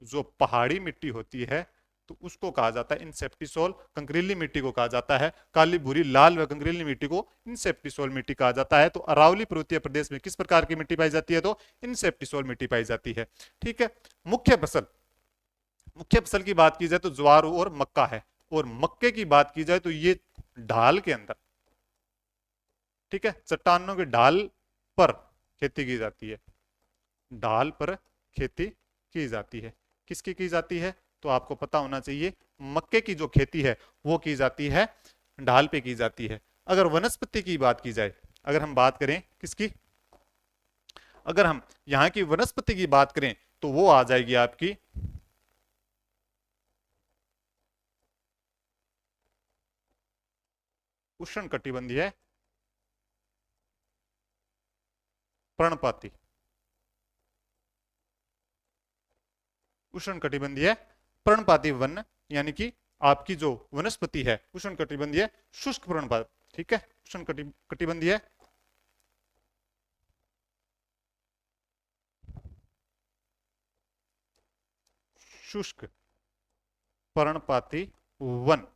जो पहाड़ी मिट्टी होती है तो उसको कहा जाता है इनसेप्टिसोल। कंकरीली मिट्टी को कहा जाता है काली, भूरी, लाल व कंकरीली मिट्टी को इनसेप्टिसोल मिट्टी कहा जाता है। तो अरावली पर्वतीय प्रदेश में किस प्रकार की मिट्टी पाई जाती है, तो इनसेप्टिसोल मिट्टी पाई जाती है। ठीक है। मुख्य फसल, मुख्य फसल की बात की जाए तो ज्वार और मक्का है। और मक्के की बात की जाए तो ये ढाल के अंदर, ठीक है, चट्टानों के ढाल पर खेती की जाती है। ढाल पर खेती की जाती है। किसकी की जाती है, तो आपको पता होना चाहिए मक्के की जो खेती है वो की जाती है ढाल पे की जाती है। अगर वनस्पति की बात की जाए, अगर हम बात करें किसकी, अगर हम यहां की वनस्पति की बात करें तो वो आ जाएगी आपकी उष्णकटिबंधीय पर्णपाती, उष्णकटिबंधीय पर्णपाती वन, यानी कि आपकी जो वनस्पति है उष्णकटिबंधीय शुष्क पर्णपात। ठीक है, उष्णकटिबंधीय शुष्क पर्णपाती वन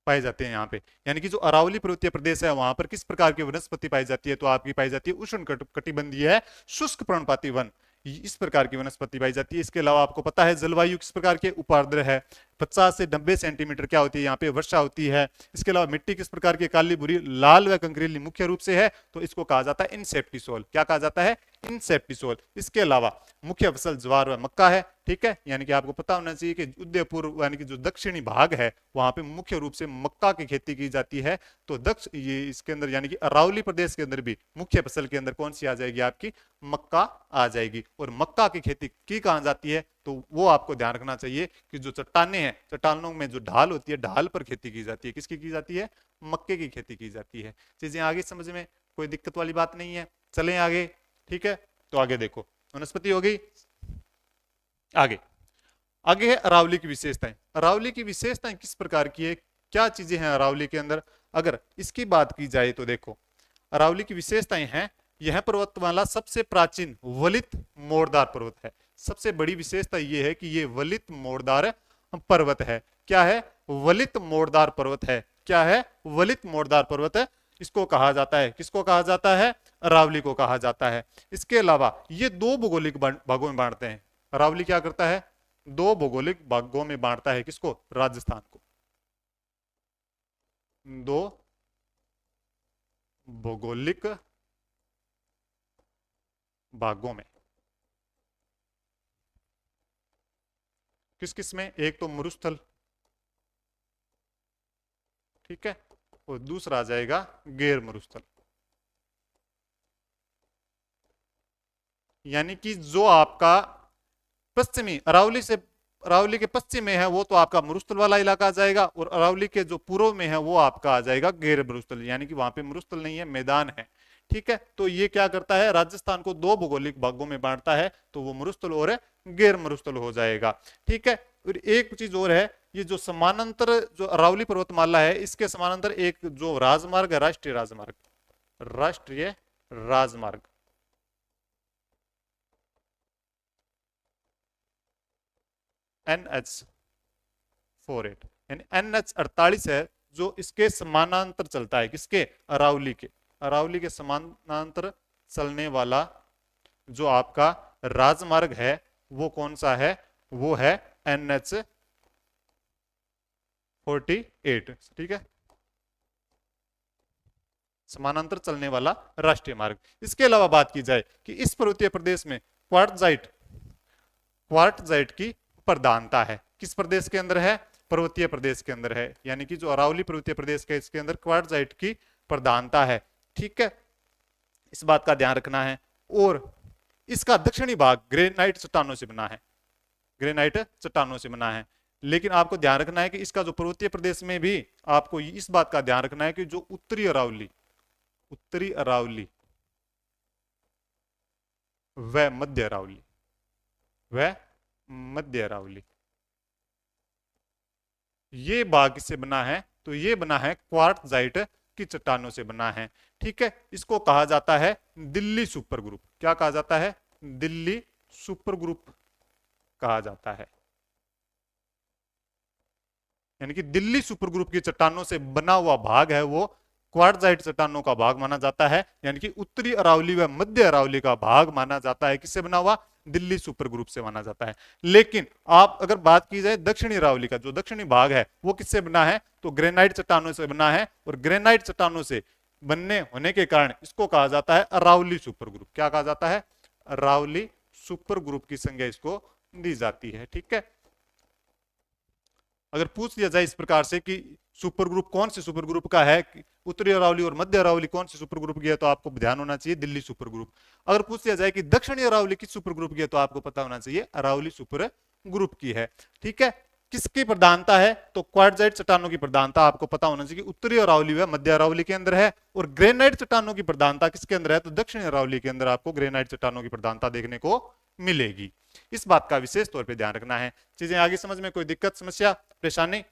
पाए जाते हैं यहाँ पे। यानी कि जो अरावली पर्वतीय प्रदेश है वहां पर किस प्रकार की वनस्पति पाई जाती है, तो आपकी पाई जाती है उष्ण कटिबंधीय शुष्क पर्णपाती वन। इस प्रकार की वनस्पति पाई जाती है। इसके अलावा आपको पता है जलवायु किस प्रकार के उपार्द्र है, 50 से 90 सेंटीमीटर क्या होती है यहाँ पे वर्षा होती है। इसके अलावा मिट्टी किस प्रकार की, काली, भूरी, लाल व कंकरीली मुख्य रूप से है, तो इसको कहा जाता है इनसेप्टिसोल। क्या कहा जाता है, इनसेप्टिसोल। इसके अलावा मुख्य फसल ज्वार व मक्का है। ठीक है, यानी कि आपको पता होना चाहिए कि उदयपुर यानी कि जो दक्षिणी भाग है वहां पे मुख्य रूप से मक्का की खेती की जाती है। तो ये इसके अंदर यानी कि अरावली प्रदेश के अंदर भी मुख्य फसल के अंदर कौन सी आ जाएगी, आपकी मक्का आ जाएगी। और मक्का की खेती की कहां जाती है, तो वो आपको ध्यान रखना चाहिए कि जो चट्टाने हैं, चट्टानों में जो ढाल होती है, ढाल पर खेती की जाती है। किसकी की जाती है, मक्के की खेती की जाती है। चीजें आगे समझ में कोई दिक्कत वाली बात नहीं है। चलें आगे। ठीक है, तो आगे देखो, वनस्पति हो गई। आगे आगे है अरावली की विशेषताएं। अरावली की विशेषताएं किस प्रकार की है, क्या चीजें हैं अरावली के अंदर, अगर इसकी बात की जाए तो देखो अरावली की विशेषताएं हैं, यह पर्वतमाला सबसे प्राचीन वलित मोड़दार पर्वत है। सबसे बड़ी विशेषता यह है कि यह वलित मोड़दार पर्वत है। क्या है, वलित मोड़दार पर्वत है। क्या है, वलित मोड़दार पर्वत है। इसको कहा जाता है, किसको कहा जाता है, अरावली को कहा जाता है। इसके अलावा ये दो भौगोलिक भागों में बांटते हैं। अरावली क्या करता है, दो भौगोलिक भागों में बांटता है, किसको, राजस्थान को। दो भौगोलिक भागों में, किस किस में, एक तो मरुस्थल, ठीक है, और दूसरा आ जाएगा गैर मरुस्थल। यानी कि जो आपका पश्चिमी अरावली के पश्चिम में है वो तो आपका मरुस्थल वाला इलाका आ जाएगा, और अरावली के जो पूर्व में है वो आपका आ जाएगा गैर मरुस्थल, यानी कि वहां पे मरुस्थल नहीं है, मैदान है। ठीक है, तो ये क्या करता है, राजस्थान को दो भौगोलिक भागों में बांटता है, तो वो मरुस्थल और गैर मरुस्थल हो जाएगा। ठीक है, और एक चीज और है, ये जो समानांतर जो अरावली पर्वतमाला है इसके समानांतर एक जो राजमार्ग है, राष्ट्रीय राजमार्ग, राष्ट्रीय राजमार्ग NH48 यानी NH48 है, जो इसके समानांतर चलता है, किसके, अरावली के समानांतर चलने वाला जो आपका राजमार्ग है वो कौन सा है, वो है NH48। ठीक है, समानांतर चलने वाला राष्ट्रीय मार्ग। इसके अलावा बात की जाए कि इस पर्वतीय प्रदेश में क्वार्टजाइट की प्रधानता है। किस प्रदेश के अंदर है? पर्वतीय प्रदेश के अंदर है, यानी कि जो अरावली पर्वतीय प्रदेश के इसके अंदर क्वार्टजाइट की प्रधानता है। ठीक है, इस बात का ध्यान रखना है। और इसका दक्षिणी भाग ग्रेनाइट चट्टानों से बना है, ग्रेनाइट चट्टानों से बना है। लेकिन आपको ध्यान रखना है कि इसका जो पर्वतीय प्रदेश में भी आपको इस बात का ध्यान रखना है कि जो उत्तरी अरावली व मध्य अरावली ये भाग किससे बना है? तो ये बना है क्वार्टजाइट की चट्टानों से बना है। ठीक है, इसको कहा जाता है दिल्ली सुपर ग्रुप। क्या कहा जाता है? दिल्ली सुपर ग्रुप कहा जाता है। यानी कि दिल्ली सुपर ग्रुप की चट्टानों से बना हुआ भाग है वो क्वार्टजाइट चट्टानों का भाग माना जाता है, यानी कि उत्तरी अरावली व मध्य अरावली का भाग माना जाता है। किससे बना हुआ? दिल्ली सुपर ग्रुप से माना जाता है। लेकिन आप अगर बात की जाए दक्षिणी अरावली का, जो दक्षिणी भाग है वो किससे बना है? तो ग्रेनाइट चट्टानों से बना है। और ग्रेनाइट चट्टानों से बनने होने के कारण इसको कहा जाता है अरावली सुपर ग्रुप। क्या कहा जाता है? अरावली सुपर ग्रुप की संज्ञा इसको दी जाती है। ठीक है, अगर पूछ लिया जाए इस प्रकार से कि सुपर ग्रुप कौन से सुपर ग्रुप का है, उत्तरी अरावली और मध्य अरावली कौन से सुपर ग्रुप की है, तो आपको ध्यान होना चाहिए दिल्ली सुपर ग्रुप। अगर पूछ लिया जाए कि दक्षिणी अरावली किस सुपर ग्रुप की है, तो आपको पता होना चाहिए अरावली सुपर ग्रुप की है। ठीक है, किसकी प्रधानता है? तो क्वार्टजाइट चट्टानों की प्रधानता आपको पता होना चाहिए कि उत्तरी अरावली व मध्य अरावली के अंदर है। और ग्रेनाइट चट्टानों की प्रधानता किसके अंदर है? तो दक्षिणी अरावली के अंदर आपको ग्रेनाइट चट्टानों की प्रधानता देखने को मिलेगी। इस बात का विशेष तौर पे ध्यान रखना है। चीजें आगे समझ में कोई दिक्कत, समस्या, परेशानी?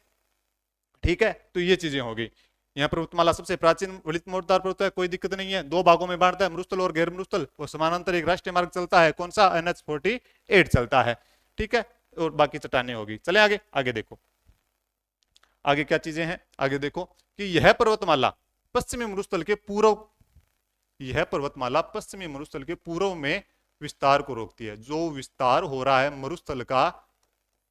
ठीक है, तो ये चीजें हो गई। यहाँ पर्वतमाला सबसे प्राचीन वलित मोर्टार पर्वत है, कोई दिक्कत नहीं है। दो भागों में बांटता है, मरुस्थल और गैर मरुस्थल। और समानांतर एक राष्ट्रीय मार्ग चलता है, कौन सा? NH-48 चलता है। ठीक है, और बाकी चट्टानें होगी। चले आगे, आगे देखो आगे क्या चीजें हैं। आगे देखो कि यह पर्वतमाला पश्चिमी मरुस्थल के पूर्व में विस्तार को रोकती है। जो विस्तार हो रहा है मरुस्थल का,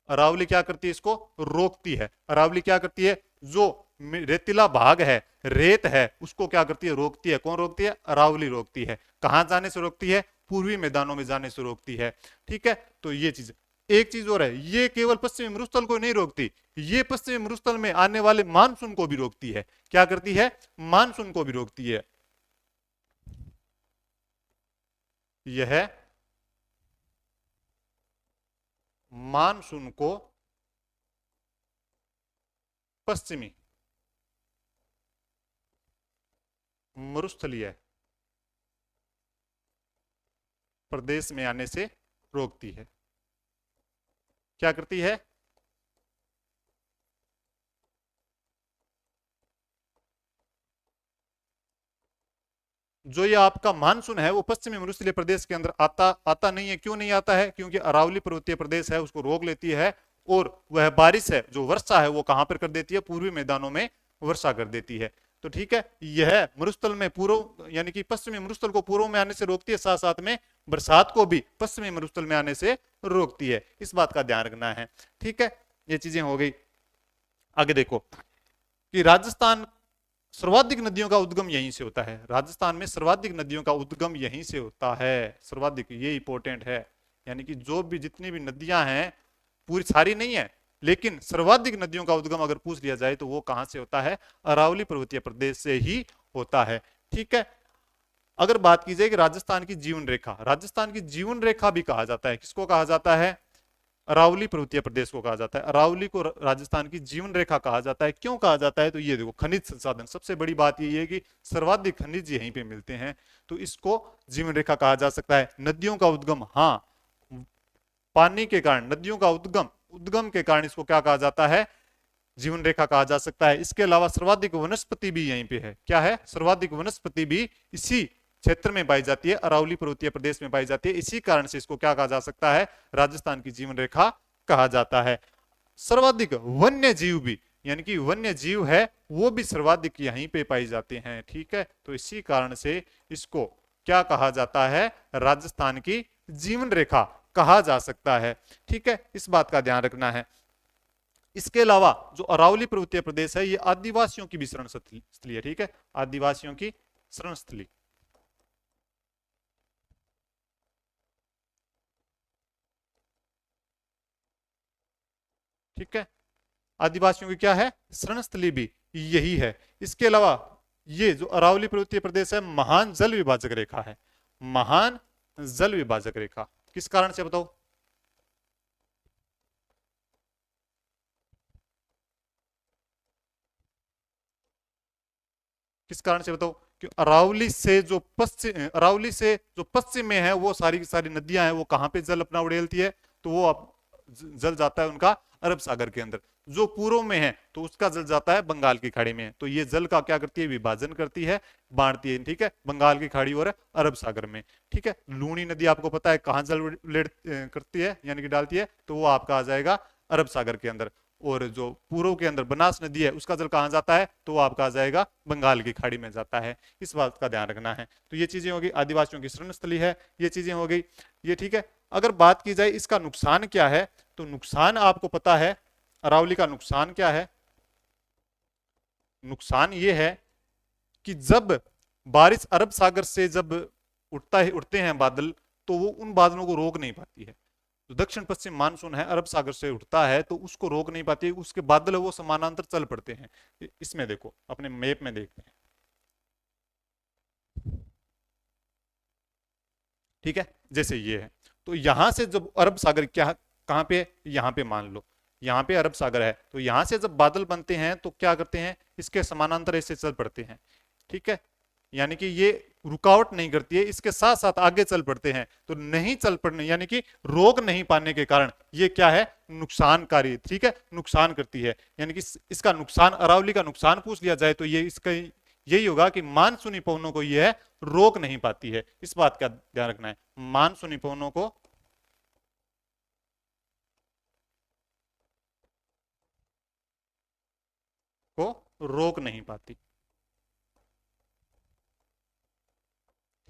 अरावली क्या करती है? इसको रोकती है। अरावली क्या करती है? जो रेतीला भाग है, रेत है, उसको क्या करती है? रोकती है। कौन रोकती है? अरावली रोकती है। कहां जाने से रोकती है? पूर्वी मैदानों में जाने से रोकती है। ठीक है, तो ये चीज। एक चीज और है, ये केवल पश्चिमी मरुस्थल को नहीं रोकती, ये पश्चिमी मरुस्थल में आने वाले मानसून को भी रोकती है। क्या करती है? मानसून को भी रोकती है। यह मानसून को पश्चिमी मरुस्थलीय प्रदेश में आने से रोकती है। क्या करती है? जो ये आपका मानसून है वो पश्चिमी मरुस्थलीय प्रदेश के अंदर आता नहीं है। क्यों नहीं आता है? क्योंकि अरावली पर्वतीय प्रदेश है उसको रोक लेती है। और वह बारिश है, जो वर्षा है, वो कहां पर कर देती है? पूर्वी मैदानों में वर्षा कर देती है। तो ठीक है, यह मरुस्थल में पूर्व, यानी कि पश्चिमी मरुस्थल को पूर्व में आने से रोकती है, साथ साथ में बरसात को भी पश्चिमी मरुस्थल में आने से रोकती है। इस बात का ध्यान रखना है। ठीक है, ये चीजें हो गई। आगे देखो कि राजस्थान सर्वाधिक नदियों का उद्गम यहीं से होता है। राजस्थान में सर्वाधिक नदियों का उद्गम यहीं से होता है। सर्वाधिक, ये इंपॉर्टेंट है। यानी कि जो भी जितनी भी नदियां हैं, पूरी सारी नहीं है, लेकिन सर्वाधिक नदियों का उद्गम अगर पूछ लिया जाए तो वो कहां से होता है? अरावली पर्वतीय प्रदेश से ही होता है। ठीक है, अगर बात की जाए कि राजस्थान की जीवन रेखा, राजस्थान की जीवन रेखा भी कहा जाता है। किसको कहा जाता है? अरावली पर्वतीय प्रदेश को कहा जाता है। अरावली को राजस्थान की जीवन रेखा कहा जाता है। क्यों कहा जाता है? तो ये देखो, खनिज संसाधन, सबसे बड़ी बात ये है कि सर्वाधिक खनिज यहीं पे मिलते हैं, तो इसको जीवन रेखा कहा जा सकता है। नदियों का उद्गम, हाँ, पानी के कारण नदियों का उद्गम के कारण इसको क्या कहा जाता है? जीवन रेखा कहा जा सकता है। इसके अलावा सर्वाधिक वनस्पति भी यहीं पे है। क्या है? सर्वाधिक वनस्पति भी इसी क्षेत्र में पाई जाती है, अरावली पर्वतीय प्रदेश में पाई जाती है। इसी कारण से इसको क्या कहा जा सकता है? राजस्थान की जीवन रेखा कहा जाता है। सर्वाधिक वन्य जीव भी, यानी कि वन्य जीव है, वो भी सर्वाधिक यहीं पे पाई जाते हैं। ठीक है, तो इसी कारण से इसको क्या कहा जाता है? राजस्थान की जीवन रेखा कहा जा सकता है। ठीक है, इस बात का ध्यान रखना है। इसके अलावा जो अरावली पर्वतीय प्रदेश है, ये आदिवासियों की विचरण स्थली है। ठीक है, आदिवासियों की शरणस्थली। ठीक है, आदिवासियों की क्या है, शरणस्थली भी यही है। इसके अलावा ये जो अरावली पर्वतीय प्रदेश है, महान जल विभाजक रेखा है, महान जल विभाजक रेखा। किस कारण से बताओ? किस कारण से बताओ? कि अरावली से जो पश्चिम में है, वो सारी की सारी नदियां हैं, वो कहां पे जल अपना उड़ेलती है? तो वो जल जाता है उनका अरब सागर के अंदर। जो पूर्व में है तो उसका जल जाता है बंगाल की खाड़ी में। तो ये जल का क्या करती है, विभाजन करती है, बांटती है, ठीक है, बंगाल की खाड़ी और अरब सागर में। ठीक है, लूनी नदी आपको पता है कहां जल करती है यानी कि डालती है, तो वो आपका आ जाएगा अरब सागर के अंदर। और जो पूर्व के अंदर बनास नदी है, उसका जल कहां जाता है, तो वो आपका आ जाएगा बंगाल की खाड़ी में जाता है। इस बात का ध्यान रखना है। तो ये चीजें होगी, आदिवासियों की शरणस्थली है, ये चीजें हो गई ये। ठीक है, अगर बात की जाए इसका नुकसान क्या है, तो नुकसान आपको पता है, अरावली का नुकसान क्या है? नुकसान ये है कि जब बारिश अरब सागर से जब उठते हैं बादल, तो वो उन बादलों को रोक नहीं पाती है। जो दक्षिण पश्चिम मानसून है, अरब सागर से उठता है, तो उसको रोक नहीं पाती है, उसके बादल है वो समानांतर चल पड़ते हैं। इसमें देखो, अपने मैप में देखते हैं। ठीक है, जैसे ये है, तो यहां से जब अरब सागर क्या कहां पे, यहाँ पे मान लो यहाँ पे अरब सागर है, तो यहां से जब बादल बनते हैं तो क्या करते हैं, इसके समानांतर ऐसे चल पड़ते हैं। ठीक है, यानी कि ये रुकावट नहीं करती है, इसके साथ साथ आगे चल पड़ते हैं। तो नहीं चल पड़ने यानी कि रोक नहीं पाने के कारण ये क्या है, नुकसानकारी। ठीक है, नुकसान करती है, यानी कि इसका नुकसान, अरावली का नुकसान पूछ लिया जाए तो ये इसका यही होगा कि मानसूनी पवनों को यह रोक नहीं पाती है। इस बात का ध्यान रखना है, मानसूनी पवनों को रोक नहीं पाती।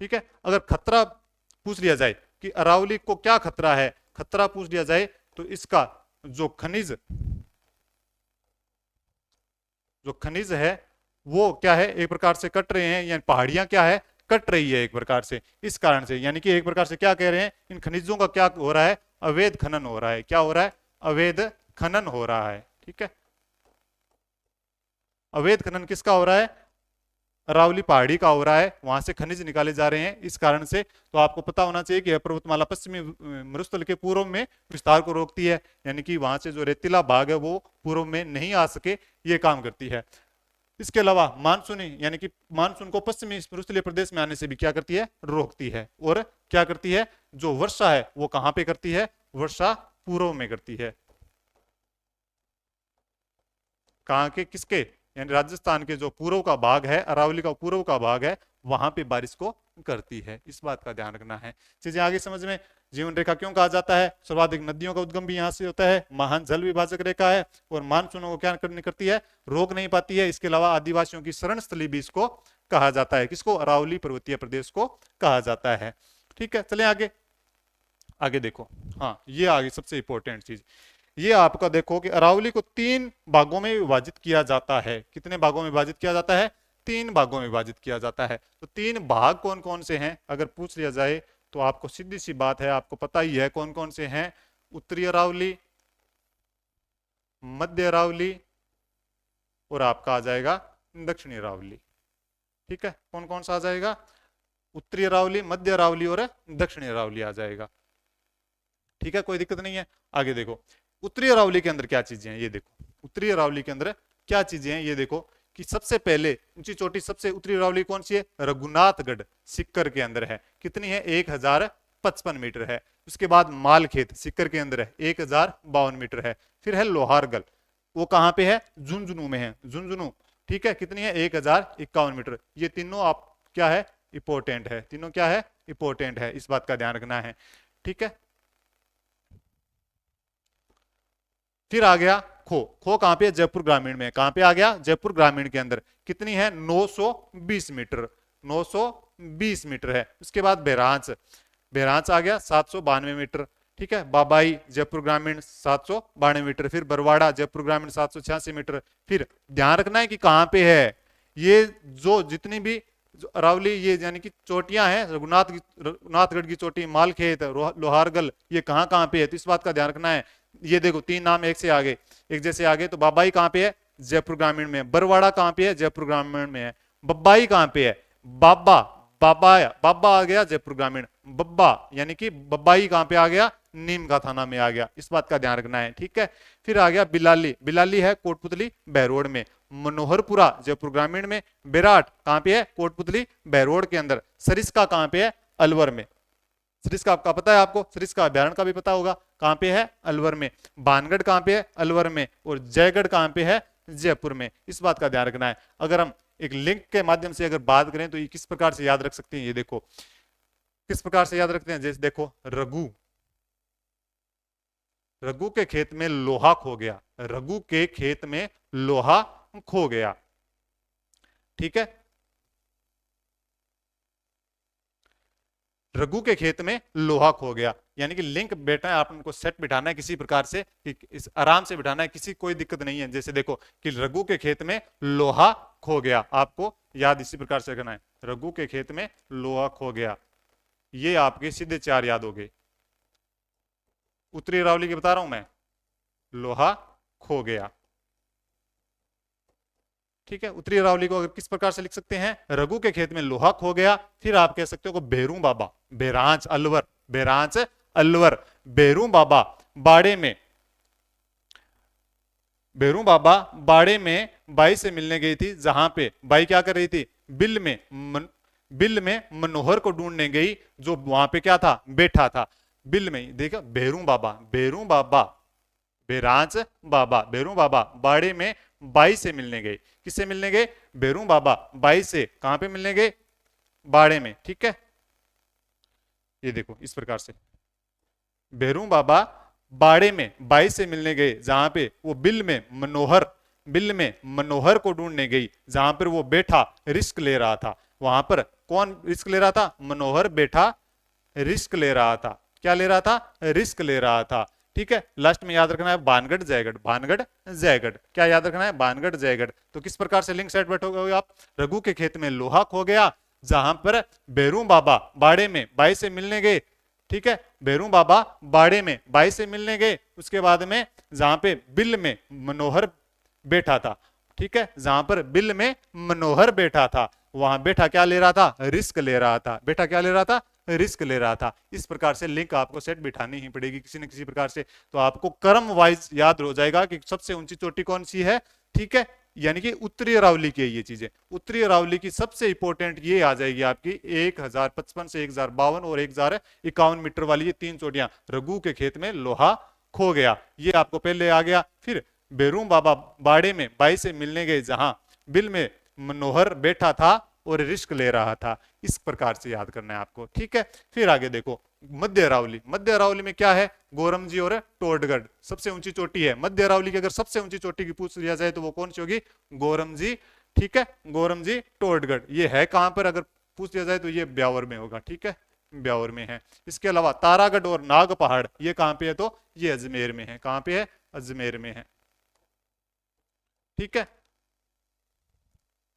ठीक है, अगर खतरा पूछ लिया जाए कि अरावली को क्या खतरा है, खतरा पूछ लिया जाए, तो इसका जो खनिज है वो क्या है, एक प्रकार से कट रहे हैं, यानी पहाड़ियां क्या है, कट रही है एक प्रकार से। इस कारण से यानी कि एक प्रकार से क्या कह रहे हैं, इन खनिजों का क्या हो रहा है, अवैध खनन हो रहा है। क्या हो रहा है, अवैध खनन हो रहा है। ठीक है, अवैध खनन किसका हो रहा है, अरावली पहाड़ी का हो रहा है, वहां से खनिज निकाले जा रहे हैं। इस कारण से तो आपको पता होना चाहिए कि पर्वतमाला पश्चिमी मरुस्थल के पूर्व में विस्तार को रोकती है, यानी कि वहां से जो रेतीला भाग है वो पूर्व में नहीं आ सके, ये काम करती है। इसके अलावा मानसूनी यानी कि मानसून को पश्चिमी मरुस्थलीय प्रदेश में आने से भी क्या करती है, रोकती है। और क्या करती है, जो वर्षा है वो कहां पे करती है, वर्षा पूर्व में करती है। कहां के, किसके, यानी राजस्थान के जो पूर्व का भाग है, अरावली का पूर्व का भाग है, वहां पे बारिश को करती है। इस बात का ध्यान रखना है। चीजें आगे समझ में, जीवन रेखा क्यों कहा जाता है, सर्वाधिक नदियों का उद्गम भी यहां से होता है, महान जल विभाजक रेखा है, और मानसूनों को क्या करती है, रोक नहीं पाती है। इसके अलावा आदिवासियों की शरण स्थली भी इसको कहा जाता है। किसको, अरावली पर्वतीय प्रदेश को कहा जाता है। ठीक है, चले आगे। आगे देखो, हाँ ये आगे सबसे इंपॉर्टेंट चीज, ये आपका देखो कि अरावली को 3 भागों में विभाजित किया जाता है। कितने भागों में विभाजित किया जाता है, 3 भागों में विभाजित किया जाता है। तो 3 भाग कौन कौन से हैं, अगर पूछ लिया जाए तो आपको सीधी सी बात है, आपको पता ही है कौन कौन से हैं। उत्तरी अरावली, मध्य अरावली, और आपका आ जाएगा दक्षिणी अरावली। ठीक है, कौन कौन सा आ जाएगा, उत्तरी अरावली, मध्य अरावली और दक्षिणी अरावली आ जाएगा। ठीक है, कोई दिक्कत नहीं है। आगे देखो, उत्तरी अरावली के अंदर क्या चीजें हैं, ये देखो, उत्तरी अरावली के अंदर क्या चीजें हैं, ये देखो कि सबसे पहले ऊंची चोटी, सबसे उत्तरी अरावली कौन सी है, रघुनाथगढ़ सिक्कर के अंदर है। कितनी है, 1055 मीटर है। उसके बाद मालखेत सिक्कर के अंदर है, 1052 मीटर है। फिर है लोहारगल, वो कहां पे है, झुंझुनू में है, झुंझुनू। ठीक है, कितनी है, 1051 मीटर। ये तीनों आप क्या है, इंपोर्टेंट है, तीनों क्या है, इंपोर्टेंट है, इस बात का ध्यान रखना है। ठीक है, फिर आ गया खो, खो कहां पे, जयपुर ग्रामीण में। कहां पे आ गया, जयपुर ग्रामीण के अंदर। कितनी है, 920 मीटर, 920 मीटर है। उसके बाद बहरांच, बहरांच आ गया 792 मीटर। ठीक है, बाबाई जयपुर ग्रामीण 792 मीटर। फिर बरवाड़ा जयपुर ग्रामीण 786 मीटर। फिर ध्यान रखना है कि कहां पे है ये, जो जितनी भी जो अरावली ये यानी कि चोटियां हैं, रघुनाथगढ़ की चोटी, मालखेत, लोहारगल, ये कहाँ कहाँ पे है, तो इस बात का ध्यान रखना है। ये देखो तीन नाम एक से आगे, एक जैसे आगे। तो बाबाई कहाँ पे है, जयपुर ग्रामीण में। बरवाड़ा कहाँ पे है, जयपुर ग्रामीण में है। बब्बाई कहाँ पे है, बाबा, बाबा, बाबा आ गया जयपुर ग्रामीण। बब्बा यानी कि बब्बाई कहाँ पे आ गया, नीम का थाना में आ गया। इस बात का ध्यान रखना है, ठीक है। फिर आ गया बिलाली, बिलाली है कोटपुतली बहरोड में। मनोहरपुरा जयपुर ग्रामीण में। बेराट कहाँ पे है, कोटपुतली बहरोड के अंदर। सरिस्का कहाँ पे है, अलवर में। सरिस्का आपका पता है, आपको सरिस्का अभ्यारण का भी पता होगा, कहाँ पे है, अलवर में। भानगढ़ कहाँ पे है, अलवर में। और जयगढ़ कहाँ पे है, जयपुर में। इस बात का ध्यान रखना है। अगर हम एक लिंक के माध्यम से अगर बात करें तो ये किस प्रकार से याद रख सकते हैं, ये देखो किस प्रकार से याद रखते हैं। जैसे देखो रघु, रघु के खेत में लोहा खो गया, रघु के खेत में लोहा खो गया, ठीक है। रघु के खेत में लोहा खो गया, यानी कि लिंक बैठा है, आपको सेट बिठाना है किसी प्रकार से, कि इस आराम से बिठाना है, किसी कोई दिक्कत नहीं है। जैसे देखो कि रघु के खेत में लोहा खो गया, आपको याद इसी प्रकार से करना है। रघु के खेत में लोहा खो गया, ये आपके सीधे चार याद हो गए। उत्तरी अरावली की बता रहा हूं मैं, लोहा खो गया, ठीक है। उत्तरी अरावली को अगर किस प्रकार से लिख सकते हैं, रघु के खेत में लोहा खो गया। फिर आप कह सकते हो बेरू बाबा, बेरांच अलवर, बेरांच अलवर। बेरू बाबा बाड़े में, बेरू बाबा बाड़े में बाई से मिलने गई थी, जहां पे बाई क्या कर रही थी, बिल में मनोहर को ढूंढने गई, जो वहां पे क्या था, बैठा था बिल में। देखा बेरू बाबा, बेरू बाबा, बेरांच बाबा, बेरू बाबा बाड़े में बाई से मिलने गए। किससे मिलने गए, बेरू बाबा बाई से। कहां पे मिलने गए, बाड़े में, ठीक है। ये देखो इस प्रकार से बेरू बाबा बाड़े में बाई से मिलने गए, जहां पे वो बिल में मनोहर को ढूंढने गई, जहां पर वो बैठा रिस्क ले रहा था। वहां पर कौन रिस्क ले रहा था, मनोहर बैठा रिस्क ले रहा था। क्या ले रहा था, रिस्क ले रहा था, ठीक है। लास्ट में याद रखना है भानगढ़ जयगढ़, भानगढ़ जयगढ़। क्या याद रखना है, भानगढ़ जयगढ़। तो किस प्रकार से लिंक सेट बैठोगे आप, रघु के खेत में लोहा खो गया, जहां पर बेरू बाबा बाड़े में बाई से मिलने गए, ठीक है। बेरू बाबा बाड़े में बाई से मिलने गए। उसके बाद में जहां पे बिल में मनोहर बैठा था, ठीक है, जहां पर बिल में मनोहर बैठा था, वहां बैठा क्या ले रहा था, रिस्क ले रहा था। बैठा क्या ले रहा था, रिस्क ले रहा था। इस प्रकार से लिंक आपको सेट बिठानी ही पड़ेगी किसी न किसी प्रकार से। तो आपको क्रम वाइज याद हो जाएगा कि सबसे ऊंची चोटी कौन सी है, ठीक है, यानी कि उत्तरी अरावली की है ये चीजें। उत्तरी अरावली की सबसे इंपॉर्टेंट ये आ जाएगी आपकी 1055 से 1052 और 1051 मीटर वाली ये तीन चोटियां। रघु के खेत में लोहा खो गया, ये आपको पहले आ गया। फिर बेरू बाबा बाड़े में बाई से मिलने गए, जहां बिल में मनोहर बैठा था और रिस्क ले रहा था। इस प्रकार से याद करना है आपको, ठीक है। फिर आगे देखो मध्य अरावली, मध्य अरावली में क्या है, गोरमजी और टोडगढ़ सबसे ऊंची चोटी है। मध्य अरावली की अगर सबसे ऊंची चोटी की पूछ लिया जाए तो वो कौन सी होगी, गोरमजी, ठीक है, गोरमजी टोडगढ़। ये है कहां पर, अगर पूछ लिया जाए तो ये ब्यावर में होगा, ठीक है, ब्यावर में है। इसके अलावा तारागढ़ और नाग पहाड़ ये कहां पे है, तो ये अजमेर में है। कहां पे है, अजमेर में है, ठीक है।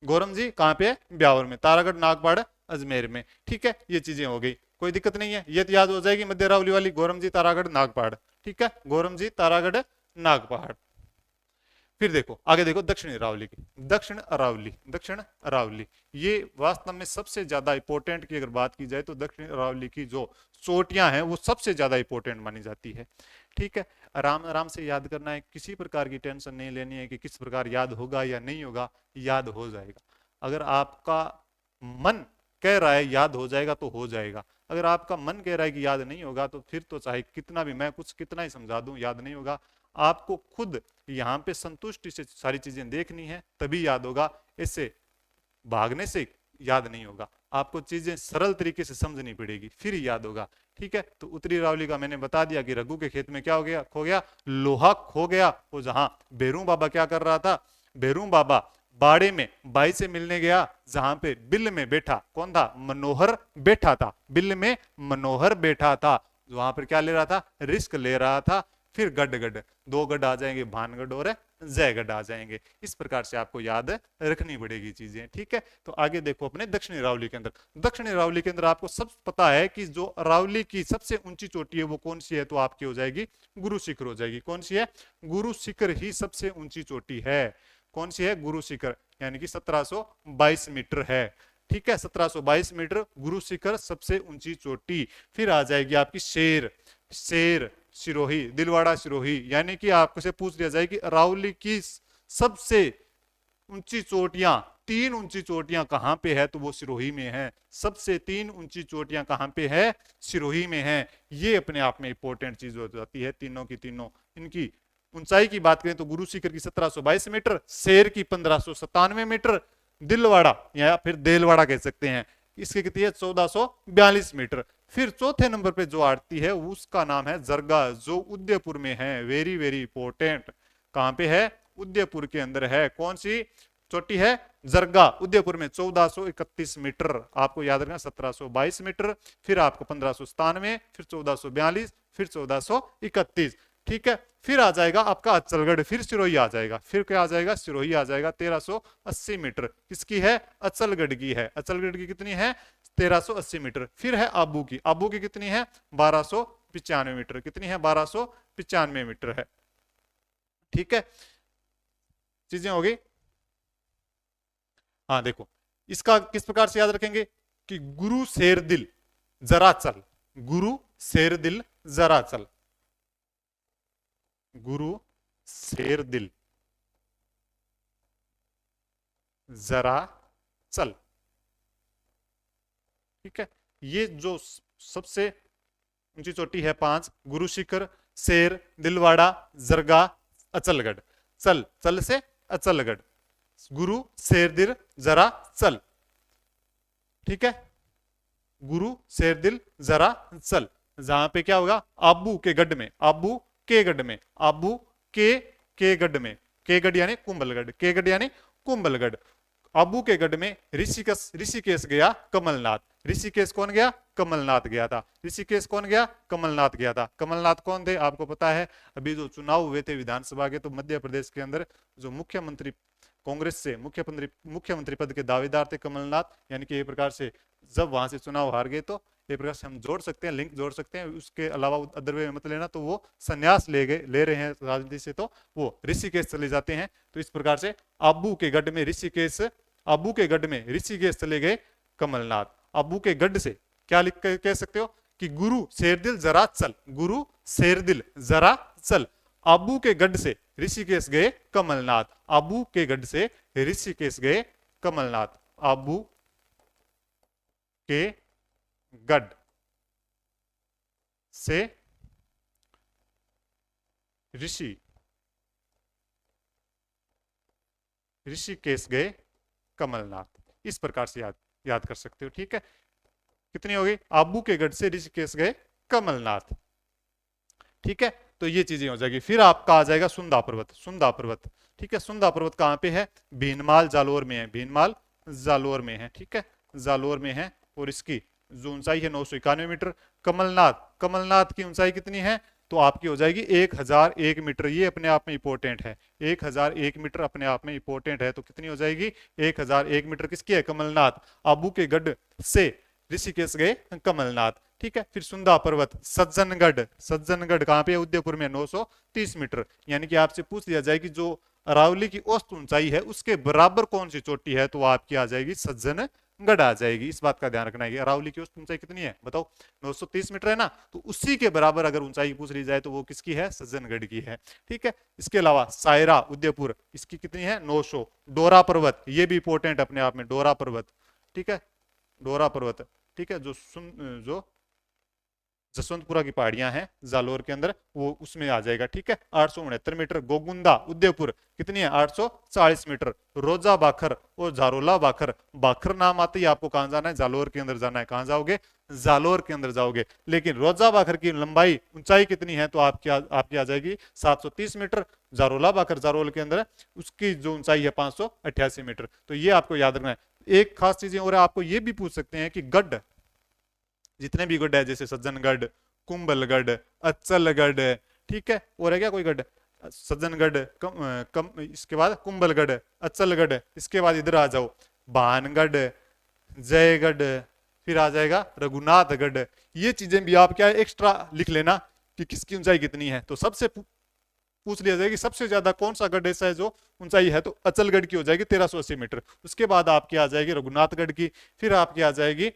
गोरमजी कहां पे है, ब्यावर में। तारागढ़ नागपहाड़ अजमेर में, ठीक है। ये चीजें हो गई, कोई दिक्कत नहीं है, ये तो याद हो जाएगी मध्य अरावली वाली, गोरमजी तारागढ़ नागपहाड़, ठीक है, गोरमजी तारागढ़ नागपहाड़। फिर देखो आगे देखो दक्षिण अरावली की, दक्षिण अरावली, दक्षिण अरावली ये वास्तव में सबसे ज्यादा इंपॉर्टेंट की अगर बात की जाए तो दक्षिण अरावली की जो चोटियां हैं वो सबसे ज्यादा इंपॉर्टेंट मानी जाती है, ठीक है। आराम आराम से याद करना है, किसी प्रकार की टेंशन नहीं लेनी है कि किस प्रकार याद होगा या नहीं होगा, याद हो जाएगा। अगर आपका मन कह रहा है याद हो जाएगा तो हो जाएगा, अगर आपका मन कह रहा है कि याद नहीं होगा तो फिर तो चाहे कितना भी मैं कुछ कितना ही समझा दूं याद नहीं होगा। आपको खुद यहाँ पे संतुष्टि से सारी चीजें देखनी है तभी याद होगा, इससे भागने से याद नहीं होगा। आपको चीजें सरल तरीके से समझनी पड़ेगी फिर याद होगा, ठीक है। तो उत्तरी अरावली का मैंने बता दिया कि रघु के खेत में क्या हो गया, खो गया, लोहा खो गया। वो जहां बेरू बाबा क्या कर रहा था, बेरू बाबा बाड़े में बाई से मिलने गया, जहां पे बिल में बैठा कौन था, मनोहर बैठा था, बिल में मनोहर बैठा था, वहां पर क्या ले रहा था, रिस्क ले रहा था। फिर गढ़, दो गढ़ आ जाएंगे, भानगढ़ और जयगढ़ आ जाएंगे। इस प्रकार से आपको याद रखनी पड़ेगी चीजें, ठीक है। तो आगे देखो अपने दक्षिणी अरावली के अंदर, दक्षिणी अरावली के अंदर आपको सब पता है कि जो अरावली की सबसे ऊंची चोटी है वो कौन सी है, तो आपकी हो जाएगी गुरु शिखर हो जाएगी। कौन सी है? गुरु शिखर ही सबसे ऊंची चोटी है। कौन सी है? गुरु शिखर, यानी कि 1722 मीटर है, ठीक है। 1722 मीटर गुरु शिखर सबसे ऊंची चोटी। फिर आ जाएगी आपकी शेर, शेर सिरोही, दिलवाड़ा सिरोही, यानी कि आपसे पूछ लिया जाए कि अरावली की सबसे ऊंची चोटियां, तीन ऊंची चोटियां कहां पे है, तो वो सिरोही में है। सबसे तीन ऊंची चोटियां कहां पे है? सिरोही में है। ये अपने आप में इंपॉर्टेंट चीज हो जाती है, तीनों की तीनों। इनकी ऊंचाई की बात करें तो गुरु शिखर की 1722 मीटर, शेर की 1597 मीटर, दिलवाड़ा या फिर देलवाड़ा कह सकते हैं, इसकी कितनी है? 1442 मीटर। फिर चौथे नंबर पे जो आती है उसका नाम है जरगा, जो उदयपुर में है। Very very important. कहां पे है? उदयपुर के अंदर है। कौन सी चोटी है? जरगा, उदयपुर में 1431 मीटर। आपको याद रखना 1722 मीटर, फिर आपको 1597, फिर 1442, फिर 1431, ठीक है। फिर आ जाएगा आपका अचलगढ़, फिर सिरोही आ जाएगा। फिर क्या आ जाएगा? सिरोही आ जाएगा, 1380 मीटर। किसकी है? अचलगढ़ की है। अचलगढ़ की कितनी है? 1380 मीटर। फिर है आबू की, आबू की कितनी है? 1295 मीटर। कितनी है? 1295 मीटर है, ठीक है। चीजें होगी। हाँ देखो, इसका किस प्रकार से याद रखेंगे कि गुरु शेर दिल जरा चल, गुरु शेर दिल जरा चल, गुरु शेर दिल जरा चल, ठीक है। ये जो सबसे ऊंची चोटी है 5, गुरु शिखर, शेर, दिलवाड़ा, जरगा, अचलगढ़। चल, चल से अचलगढ़, गुरु शेर दिल जरा चल, ठीक है। गुरु शेर दिल जरा चल, जहां पे क्या होगा? आबू के गढ़ में, आबू के गढ़ में, आबू के गढ़ में, के गढ़ यानी कुंभलगढ़, के गढ़ यानी कुंभलगढ़। आबू के गढ़ में ऋषिकेश, ऋषिकेश गया कमलनाथ। ऋषिकेश कौन गया? कमलनाथ गया था। ऋषिकेश कौन गया? कमलनाथ गया था। कमलनाथ कौन थे? आपको पता है, अभी जो चुनाव हुए थे विधानसभा के, तो मध्य प्रदेश के अंदर जो मुख्यमंत्री, कांग्रेस से मुख्यमंत्री पद के दावेदार थे कमलनाथ, यानी कि एक प्रकार से जब वहां से चुनाव हार गए तो एक प्रकार से हम जोड़ सकते हैं, लिंक जोड़ सकते हैं। उसके अलावा अदर वे मत लेना, तो वो संन्यास ले रहे हैं राजनीति से, तो वो ऋषिकेश चले जाते हैं। तो इस प्रकार से आबू के गढ़ में ऋषिकेश, आबू के गढ़ में ऋषिकेश चले गए कमलनाथ। आबू के गढ़ से क्या लिख कह सकते हो कि गुरु शेरदिल जरा चल, गुरु शेरदिल जरा चल। आबू के गढ़ से ऋषिकेश गए कमलनाथ, आबू के गढ़ से ऋषिकेश गए कमलनाथ, आबू के गढ़ से ऋषिकेश गए कमलनाथ। इस प्रकार से याद कर सकते हो, ठीक है। कितनी होगी? आबू के गढ़ से ऋषिकेश गए कमलनाथ, ठीक है। तो ये चीजें हो जाएगी। फिर आपका आ जाएगा सुंदा पर्वत, सुंदा पर्वत, ठीक है। सुंदा पर्वत कहां पे है? भीनमाल जालोर में है, भीनमाल जालोर में है, ठीक है, जालोर में है। और इसकी जो ऊंचाई है 991 मीटर। कमलनाथ, कमलनाथ की ऊंचाई कितनी है? तो आपकी हो जाएगी 1001 मीटर। ये अपने आप में इंपॉर्टेंट है, 1001 मीटर अपने आप में इंपॉर्टेंट है। तो कितनी हो जाएगी? 1001 मीटर किसकी है? कमलनाथ। आबू के गढ़ से ऋषिकेश गए कमलनाथ, ठीक है। फिर सुंदा पर्वत, सज्जनगढ़, सज्जनगढ़ कहां पे है? उदयपुर में, 930 मीटर। यानी कि आपसे पूछ लिया जाए कि जो अरावली की औसत ऊंचाई है उसके बराबर कौन सी चोटी है, तो आपकी आ जाएगी सज्जनगढ़ आ जाएगी। इस बात का ध्यान रखना है। अरावली की औसत ऊंचाई कितनी है बताओ? 930 मीटर है ना, तो उसी के बराबर अगर ऊंचाई पूछ ली जाए तो वो किसकी है? सज्जनगढ़ की है, ठीक है। इसके अलावा सायरा उदयपुर, इसकी कितनी है? 900। डोरा पर्वत, ये भी इंपॉर्टेंट अपने आप में, डोरा पर्वत, ठीक है, डोरा पर्वत, ठीक है। जो जसवंतपुरा की पहाड़ियां हैं जालोर के अंदर, वो उसमें आ जाएगा, ठीक है। 869 मीटर। गोगुंदा उदयपुर कितनी है? 840 मीटर। रोजा बाखर और झारोला बाखर, बाखर नाम आते ही आपको कहां जाना है? जालोर के अंदर जाना है। कहां जाओगे? जालोर के अंदर जाओगे। लेकिन रोजा बाखर की लंबाई, ऊंचाई कितनी है? तो आपकी आ जाएगी 730 मीटर। जारोला बाखर जारोल के अंदर, उसकी जो ऊंचाई है 588 मीटर। तो ये आपको याद रखना है। एक खास चीजें और आपको ये भी पूछ सकते हैं कि गढ़, जितने भी गढ़ है, जैसे सज्जनगढ़, कुंभलगढ़, अचलगढ़, ठीक है, और है क्या कोई गढ़? सज्जनगढ़, इसके बाद कुंभलगढ़, अचलगढ़, इसके बाद इधर आ जाओ भानगढ़, जयगढ़, फिर आ जाएगा रघुनाथगढ़। ये चीजें भी आप क्या एक्स्ट्रा लिख लेना कि किसकी ऊंचाई कितनी है। तो सबसे पूछ लिया जाएगा कि सबसे ज्यादा कौन सा गढ़ ऐसा है जो ऊंचाई है, तो अचलगढ़ की हो जाएगी 1380 मीटर। उसके बाद आपकी आ जाएगी रघुनाथगढ़ की, फिर आपकी आ जाएगी,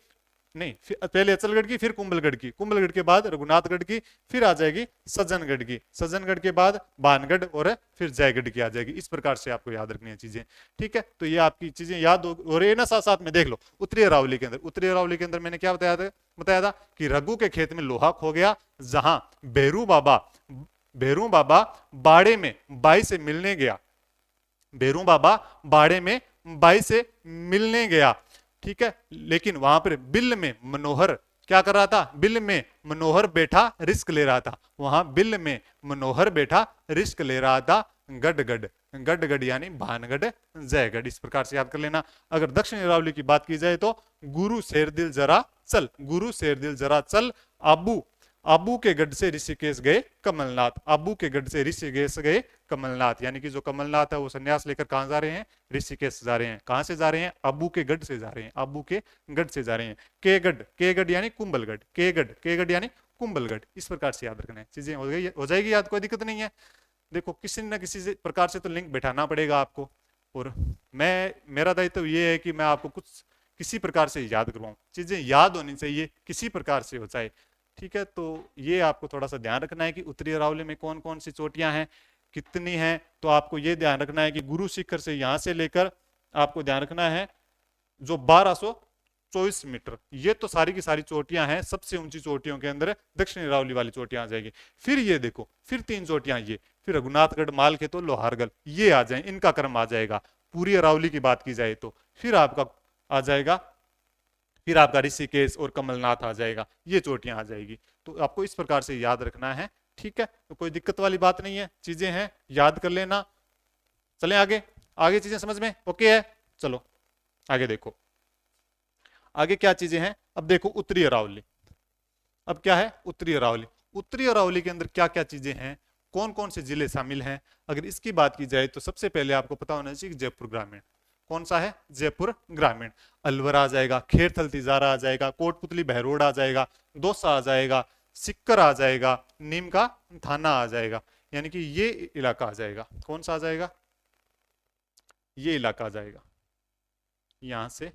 नहीं फिर पहले अचलगढ़ की, फिर कुंभलगढ़ की, कुंभलगढ़ के बाद रघुनाथगढ़ की, फिर आ जाएगी सज्जनगढ़ की, सज्जनगढ़ के बाद भानगढ़ और फिर जयगढ़ की आ जाएगी। इस प्रकार से आपको याद रखनी है चीजें, ठीक है। तो ये आपकी चीजें याद हो रही है ना। साथ साथ में देख लो उत्तरी अरावली के अंदर, उत्तरी अरावली के अंदर मैंने क्या बताया था कि रघु के खेत में लोहा खो गया, जहां भैरू बाबा बाड़े में बाई से मिलने गया, भैरू बाबा बाड़े में बाई से मिलने गया, ठीक है। लेकिन वहां पर बिल में मनोहर क्या कर रहा था, बिल में मनोहर बैठा रिस्क ले रहा था, वहां बिल में मनोहर बैठा रिस्क ले रहा था, गढ़गढ़, गढ़गढ़ यानी भानगढ़, जयगढ़। इस प्रकार से याद कर लेना। अगर दक्षिण अरावली की बात की जाए तो गुरु शेरदिल जरा चल, गुरु शेरदिल जरा चल, आबू, आबू के गढ़ से ऋषिकेश गए कमलनाथ, आबू के गढ़ से ऋषिकेश गए कमलनाथ, यानी कि जो कमलनाथ है वो संन्यास लेकर कहां जा रहे हैं, ऋषिकेश जा रहे हैं। कहां से जा रहे हैं, आबू के गढ़ से जा रहे हैं, आबू के गढ़ से जा रहे हैं। केगढ़, केगढ़ यानी कुंभलगढ़, केगढ़, केगढ़ यानी कुंभलगढ़। इस प्रकार से याद रखना है, चीजें हो जाएगी याद, कोई दिक्कत नहीं है। देखो किसी न किसी से प्रकार से तो लिंक बैठाना पड़ेगा आपको, और मेरा दायित्व तो ये है कि मैं आपको कुछ किसी प्रकार से याद करवाऊं, चीजें याद होनी चाहिए किसी प्रकार से हो जाए, ठीक है। तो ये आपको थोड़ा सा ध्यान रखना है कि उत्तरी अरावली में कौन कौन सी चोटियां हैं, कितनी हैं। तो आपको ये ध्यान रखना है कि गुरु शिखर से यहां से लेकर आपको ध्यान रखना है जो 1224 मीटर, ये तो सारी की सारी चोटियां हैं। सबसे ऊंची चोटियों के अंदर दक्षिण अरावली वाली चोटियां आ जाएगी। फिर ये देखो, फिर 3 चोटियां, ये फिर रघुनाथगढ़, मालखेतो, लोहारगढ़, ये आ जाए, इनका क्रम आ जाएगा। पूरी अरावली की बात की जाए तो फिर आपका आ जाएगा, फिर आपका ऋषिकेश और कमलनाथ आ जाएगा, ये चोटियां आ जाएगी। तो आपको इस प्रकार से याद रखना है, ठीक है। तो कोई दिक्कत वाली बात नहीं है, चीजें हैं याद कर लेना। चलें आगे, आगे चीजें समझ में ओके है। चलो आगे देखो, आगे क्या चीजें हैं। अब देखो उत्तरी अरावली, अब क्या है उत्तरी अरावली। उत्तरी अरावली के अंदर क्या क्या चीजें हैं, कौन कौन से जिले शामिल हैं। अगर इसकी बात की जाए तो सबसे पहले आपको पता होना चाहिए कि जयपुर ग्रामीण, कौन सा है, जयपुर ग्रामीण। अलवर आ जाएगा, खेरथल तिजारा आ जाएगा, कोटपुतली बहरोड आ जाएगा, दौसा आ जाएगा, सिक्कर आ जाएगा, नीम का थाना आ जाएगा, यानी कि ये इलाका आ जाएगा। कौन सा आ जाएगा, ये इलाका आ जाएगा। यहां से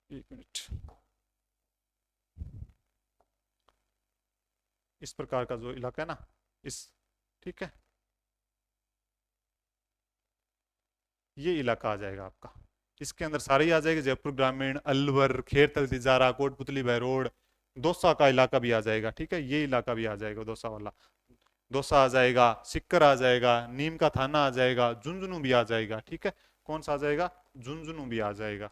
1 मिनट, इस प्रकार का जो इलाका है ना, इस, ठीक है, ये इलाका आ जाएगा आपका। इसके अंदर सारे ही आ जाएगा, जयपुर ग्रामीण, अलवर, खेरथल तिजारा, कोटपुतली बहरोड, दौसा का इलाका भी आ जाएगा, ठीक है, ये इलाका भी आ जाएगा, दौसा वाला, दौसा आ जाएगा, सिक्कर आ जाएगा, नीम का थाना आ जाएगा, झुंझुनू भी आ जाएगा, ठीक है। कौन सा आ जाएगा, झुंझुनू भी आ जाएगा,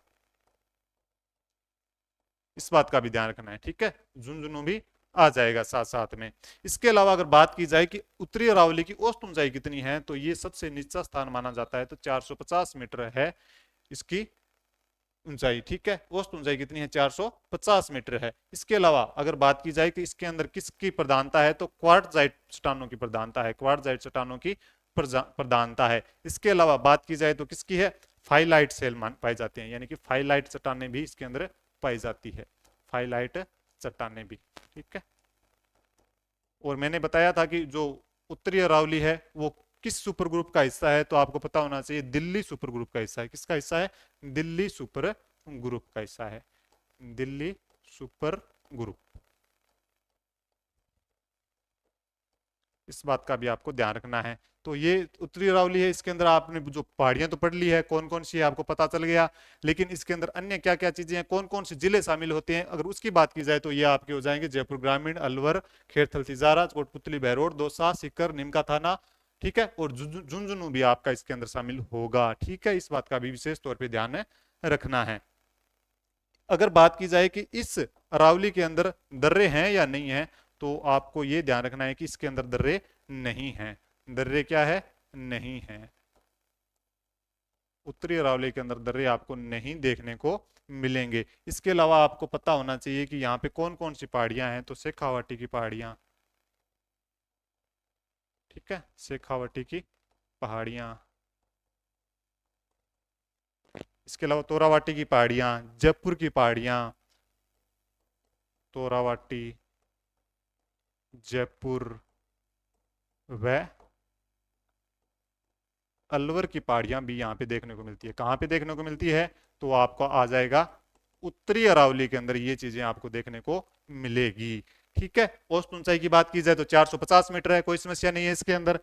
इस बात का भी ध्यान रखना है, ठीक है। झुंझुनू भी आ जाएगा साथ साथ में। इसके अलावा अगर बात की जाए कि उत्तरी अरावली की औसत ऊंचाई कितनी है, तो ये सबसे नीचा स्थान माना जाता है, तो 450 मीटर है इसकी ऊंचाई, ठीक है। औसत ऊंचाई कितनी है, 450 मीटर है। इसके अलावा अगर बात की जाए कि इसके अंदर किसकी प्रधानता है, तो क्वार्टजाइट चट्टानों की प्रधानता है, क्वार्टजाइट चट्टानों की प्रधानता है। इसके अलावा बात की जाए तो किसकी है, फाइलाइट सेल पाए जाते हैं, यानी कि फाइलाइट चट्टानें भी इसके अंदर पाई जाती है, फाइलाइट चट्टानें भी, ठीक है। और मैंने बताया था कि जो उत्तरी अरावली है वो किस सुपर ग्रुप का हिस्सा है, तो आपको पता होना चाहिए दिल्ली सुपर ग्रुप का हिस्सा है। किसका हिस्सा है, दिल्ली सुपर ग्रुप का हिस्सा है, दिल्ली सुपर ग्रुप। इस बात का भी आपको ध्यान रखना है। तो ये उत्तरी अरावली है, इसके अंदर आपने जो पहाड़ियां तो पढ़ ली है, कौन कौन सी है आपको पता चल गया, लेकिन इसके अंदर अन्य क्या क्या चीजें हैं, कौन कौन से जिले शामिल होते हैं, अगर उसकी बात की जाए तो ये आपके हो जाएंगे जयपुर ग्रामीण, अलवर, खेरथल तिजारा, कोटपुतली बहरोड, दौसा, सीकर, नीमका थाना, ठीक है। और झुंझुनू भी आपका इसके अंदर शामिल होगा, ठीक है। इस बात का भी विशेष तौर पर ध्यान रखना है। अगर बात की जाए कि इस अरावली के अंदर दर्रे हैं या नहीं है, तो आपको यह ध्यान रखना है कि इसके अंदर दर्रे नहीं हैं। दर्रे क्या है, नहीं है। उत्तरी अरावली के अंदर दर्रे आपको नहीं देखने को मिलेंगे। इसके अलावा आपको पता होना चाहिए कि यहाँ पे कौन कौन सी पहाड़ियां हैं, तो शेखावाटी की पहाड़ियां, ठीक है, शेखावटी की पहाड़ियां। इसके अलावा तोरावाटी की पहाड़ियां, जयपुर की पहाड़ियां, तोरावाटी, जयपुर व अलवर की पहाड़ियां भी यहाँ पे देखने को मिलती है। कहाँ पे देखने को मिलती है? तो आपको आ जाएगा उत्तरी अरावली के अंदर ये चीजें आपको देखने को मिलेगी। ठीक है, औसत ऊंचाई की बात की जाए तो 450 मीटर है, कोई समस्या नहीं है इसके अंदर।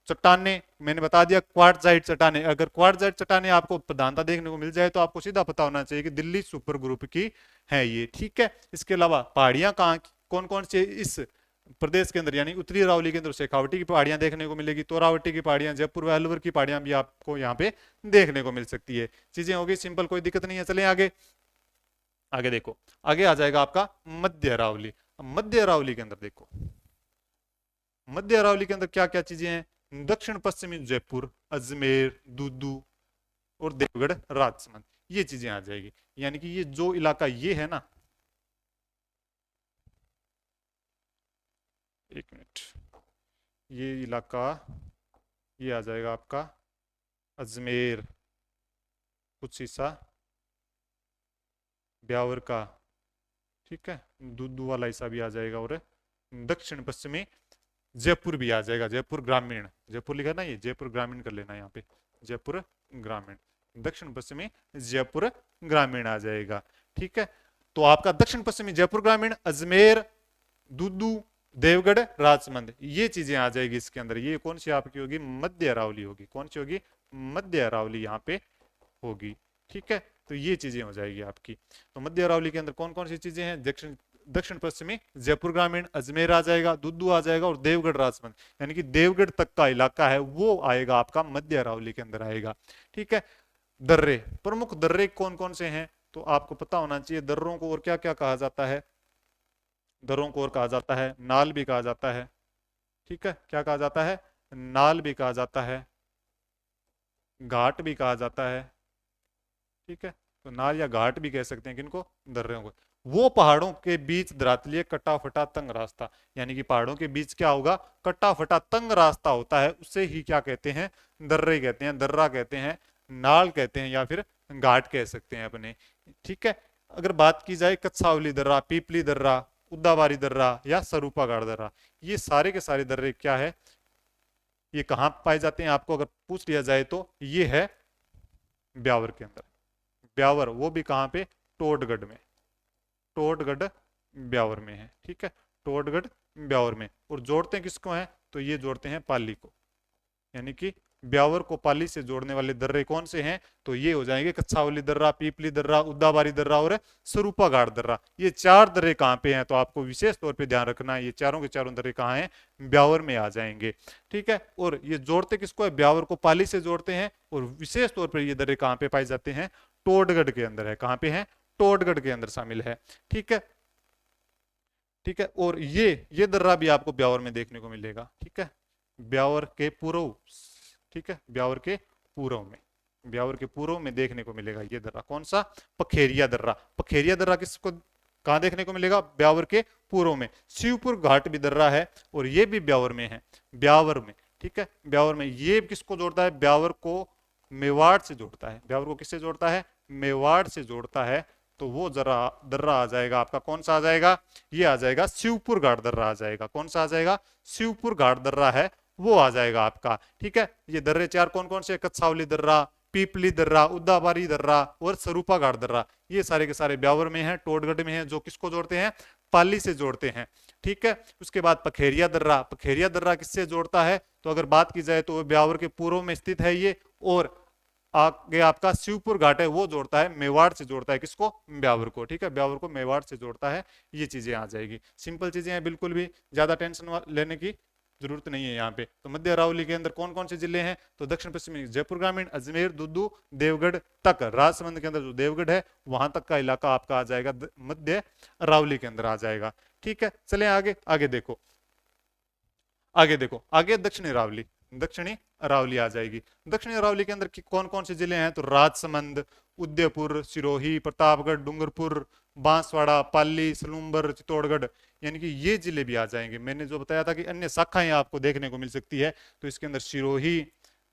चट्टाने मैंने बता दिया, क्वार्टजाइट चट्टाने। अगर क्वार्टजाइट चट्टाने आपको प्रधानता देखने को मिल जाए तो आपको सीधा पता होना चाहिए कि दिल्ली सुपर ग्रुप की है ये। ठीक है, इसके अलावा पहाड़ियां कहाँ कौन कौन से इस प्रदेश के अंदर यानी उत्तरी अरावली के अंदर? शेखावटी की पहाड़ियां देखने को मिलेगी, तोरावटी की पहाड़ियां, जयपुर व अलवर की पहाड़ियां भी आपको यहाँ पे देखने को मिल सकती है। चीजें होगी सिंपल, कोई दिक्कत नहीं है। चलें आगे। आगे देखो, आगे आ जाएगा आपका मध्य अरावली। मध्य अरावली के अंदर देखो, मध्य अरावली के अंदर क्या क्या चीजें हैं? दक्षिण पश्चिमी जयपुर, अजमेर, दूदू और देवगढ़, राजसमंद, ये चीजें आ जाएगी। यानी कि ये जो इलाका ये है ना, एक मिनट, ये इलाका ये आ जाएगा आपका अजमेर, कुछ हिस्सा ब्यावर का, ठीक है, दूदू वाला हिस्सा भी आ जाएगा, और दक्षिण पश्चिमी जयपुर भी आ जाएगा। जयपुर ग्रामीण, जयपुर लिखा ना, ये जयपुर ग्रामीण कर लेना यहाँ पे, जयपुर ग्रामीण, दक्षिण पश्चिमी जयपुर ग्रामीण आ जाएगा। ठीक है, तो आपका दक्षिण पश्चिमी जयपुर ग्रामीण, अजमेर, दूदू, देवगढ़, राजसमंद, ये चीजें आ जाएगी इसके अंदर। ये कौन सी आपकी होगी? मध्य अरावली होगी। कौन सी होगी? मध्य अरावली यहाँ पे होगी। ठीक है, तो ये चीजें हो जाएगी आपकी। तो मध्य अरावली के अंदर कौन कौन सी चीजें हैं? दक्षिण दक्षिण पश्चिमी जयपुर ग्रामीण, अजमेर आ जाएगा, दूदू आ जाएगा, और देवगढ़, राजसमंद, यानी कि देवगढ़ तक का इलाका है वो आएगा आपका मध्य अरावली के अंदर आएगा। ठीक है, दर्रे, प्रमुख दर्रे कौन कौन से हैं तो आपको पता होना चाहिए। दर्रों को और क्या क्या कहा जाता है? दर्रों को और कहा जाता है नाल भी कहा जाता है। ठीक है, क्या कहा जाता है? नाल भी कहा जाता है, घाट भी कहा जाता है। ठीक है, तो नाल या घाट भी कह सकते हैं किनको? दर्रों को। वो पहाड़ों के बीच धरातलीय कटा फटा तंग रास्ता, यानी कि पहाड़ों के बीच क्या होगा? कटा फटा तंग रास्ता होता है, उसे ही क्या कहते हैं? दर्रे कहते हैं, दर्रा कहते हैं, नाल कहते हैं, या फिर घाट कह सकते हैं अपने। ठीक है, अगर बात की जाए कच्छावली दर्रा, पीपली दर्रा, उद्दाबारी दर्रा या सरूपागाड़ दर्रा, ये सारे के सारे दर्रे क्या है? ये कहाँ पाए जाते हैं? आपको अगर पूछ लिया जाए तो ये है ब्यावर के अंदर। ब्यावर वो भी कहाँ पे? टोडगढ़ में। टोडगढ़ ब्यावर में है। ठीक है, टोडगढ़ ब्यावर में। और जोड़ते किसको हैं? तो ये जोड़ते हैं पाली को, यानी कि ब्यावर को पाली से जोड़ने वाले दर्रे कौन से हैं? तो ये हो जाएंगे कच्छावली दर्रा, पीपली दर्रा, उद्दाबारी दर्रा और स्वरूपागाड़ दर्रा। ये चार दर्रे कहाँ पे हैं? तो आपको विशेष तौर पे ध्यान रखना है, ये चारों के चारों दर्रे कहाँ हैं? ब्यावर में आ जाएंगे। ठीक है, और ये जोड़ते किसको है? ब्यावर को पाली से जोड़ते हैं, और विशेष तौर पर ये दर्रे कहाँ पे पाए जाते हैं? टोडगढ़ के अंदर है। कहाँ पे है? टोडगढ़ के अंदर शामिल है। ठीक है, ठीक है, और ये दर्रा भी आपको ब्यावर में देखने को मिलेगा। ठीक है, ब्यावर के पूर्व, ठीक है, ब्यावर के पूर्व में, ब्यावर के पूर्व में देखने को मिलेगा ये दर्रा। कौन सा? पखेरिया दर्रा। पखेरिया दर्रा किसको कहां देखने को मिलेगा? ब्यावर के पूर्व में। शिवपुर घाट भी दर्रा है, और ये भी ब्यावर में है, ब्यावर में। ठीक है, ब्यावर में। ये किसको जोड़ता है? ब्यावर को मेवाड़ से जोड़ता है। ब्यावर को किससे जोड़ता है? मेवाड़ से जोड़ता है। तो वो जरा दर्रा आ जाएगा आपका, कौन सा आ जाएगा? ये आ जाएगा शिवपुर घाट दर्रा आ जाएगा। कौन सा आ जाएगा? शिवपुर घाट दर्रा है वो आ जाएगा आपका। ठीक है, ये दर्रे चार कौन कौन से? कच्छावली दर्रा, पीपली दर्रा, उद्दाबारी दर्रा और स्वरूपागाड़ दर्रा, ये सारे के सारे ब्यावर में हैं, टोडगढ़ में हैं, जो किसको जोड़ते हैं? पाली से जोड़ते हैं। ठीक है, उसके बाद पखेरिया दर्रा। पखेरिया दर्रा किससे जोड़ता है? तो अगर बात की जाए तो ब्यावर के पूर्व में स्थित है ये, और आगे आपका शिवपुर घाट है वो जोड़ता है, मेवाड़ से जोड़ता है किसको? ब्यावर को। ठीक है, ब्यावर को मेवाड़ से जोड़ता है। ये चीजें आ जाएगी, सिंपल चीजें हैं, बिल्कुल भी ज्यादा टेंशन लेने की जरूरत नहीं है यहाँ पे। तो मध्य अरावली के अंदर कौन कौन से जिले हैं? तो दक्षिण पश्चिमी जयपुर ग्रामीण, अजमेर, दूदू, देवगढ़ तक, राजसमंद के अंदर जो देवगढ़ है वहां तक का इलाका आपका आ जाएगा मध्य अरावली के अंदर आ जाएगा। ठीक है, चले आगे। आगे देखो, आगे देखो, आगे दक्षिणी अरावली, दक्षिणी अरावली आ जाएगी। दक्षिणी अरावली के अंदर कौन कौन से जिले हैं? तो राजसमंद, उदयपुर, सिरोही, प्रतापगढ़, डूंगरपुर, बांसवाड़ा, पाली, सलूम्बर, चित्तौड़गढ़, यानी कि ये जिले भी आ जाएंगे। मैंने जो बताया था कि अन्य शाखाएं आपको देखने को मिल सकती है, तो इसके अंदर सिरोही,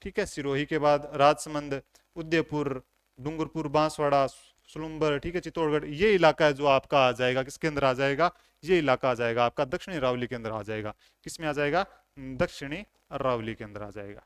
ठीक है, सिरोही के बाद राजसमंद, उदयपुर, डूंगरपुर, बांसवाड़ा, सलूम्बर, ठीक है, चित्तौड़गढ़, ये इलाका है जो आपका आ जाएगा, किसके अंदर आ जाएगा, ये इलाका आ जाएगा आपका दक्षिणी अरावली के अंदर आ जाएगा। किसमें आ जाएगा, दक्षिणी अरावली के अंदर आ जाएगा।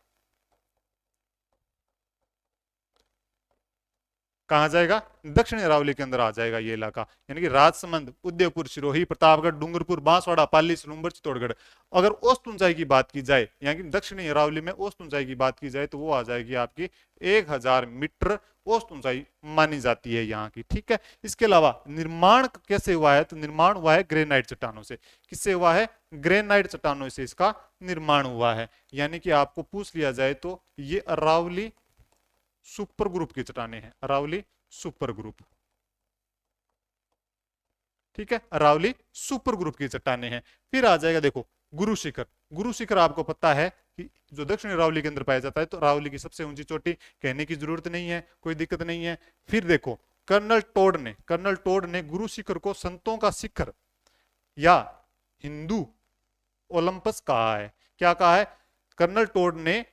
कहा जाएगा, दक्षिण अरावली के अंदर आ जाएगा ये इलाका, यानी कि राजसमंद, उदयपुर, सिरोही, प्रतापगढ़, डूंगरपुर, बांसवाड़ा, पाली, सलूम्बर, चित्तौड़गढ़। अगर औसत ऊंचाई की बात की जाए, यानी कि दक्षिणी अरावली में औसत ऊंचाई की बात की जाए, तो वो आ जाएगी आपकी 1000 मीटर औसत ऊंचाई मानी जाती है यहाँ की, ठीक है। इसके अलावा निर्माण कैसे हुआ है, तो निर्माण हुआ है ग्रेनाइट चट्टानों से। किससे हुआ है, ग्रेनाइट चट्टानों से इसका निर्माण हुआ है। यानी कि आपको पूछ लिया जाए तो ये अरावली सुपर ग्रुप की चट्टाने हैं, अरावली सुपर ग्रुप, ठीक है, अरावली सुपर ग्रुप की चट्टाने हैं। फिर आ जाएगा देखो गुरु शिखर। गुरु शिखर आपको पता है कि जो दक्षिण अरावली के अंदर पाया जाता है, तो अरावली की सबसे ऊंची चोटी, कहने की जरूरत नहीं है, कोई दिक्कत नहीं है। फिर देखो कर्नल टोड ने गुरु शिखर को संतों का शिखर या हिंदू ओलंपस कहा है। क्या कहा है, कर्नल टोड ने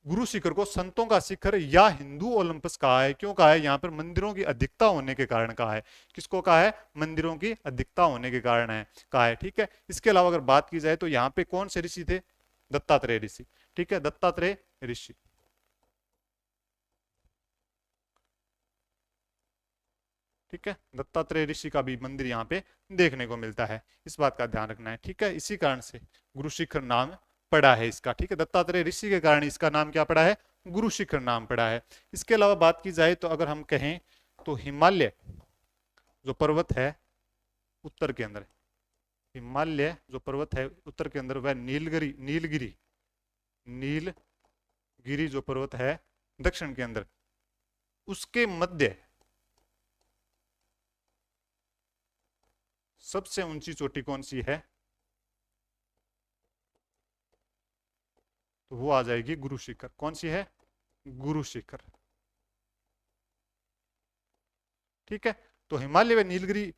गुरु शिखर को संतों का शिखर या हिंदू ओलंपस कहा है। क्यों कहा है, यहां पर मंदिरों की अधिकता होने के कारण कहा है। किसको कहा है, मंदिरों की अधिकता होने के कारण है कहा है, ठीक है। इसके अलावा अगर बात की जाए तो यहाँ पे कौन से ऋषि थे, दत्तात्रेय ऋषि, ठीक है, दत्तात्रेय ऋषि, ठीक है, दत्तात्रेय ऋषि का भी मंदिर यहाँ पे देखने को मिलता है, इस बात का ध्यान रखना है, ठीक है। इसी कारण से गुरु शिखर नाम पड़ा है इसका, ठीक है, दत्तात्रेय ऋषि के कारण इसका नाम क्या पड़ा है, गुरु शिखर नाम पड़ा है। इसके अलावा बात की जाए तो अगर हम कहें तो हिमालय जो पर्वत है उत्तर के अंदर, हिमालय जो पर्वत है उत्तर के अंदर, वह नीलगिरी नीलगिरी नीलगिरी जो पर्वत है दक्षिण के अंदर, उसके मध्य सबसे ऊंची चोटी कौन सी है, तो वो आ जाएगी गुरु शिखर। कौन सी है, गुरु शिखर, ठीक है। तो हिमालय व नीलगिरी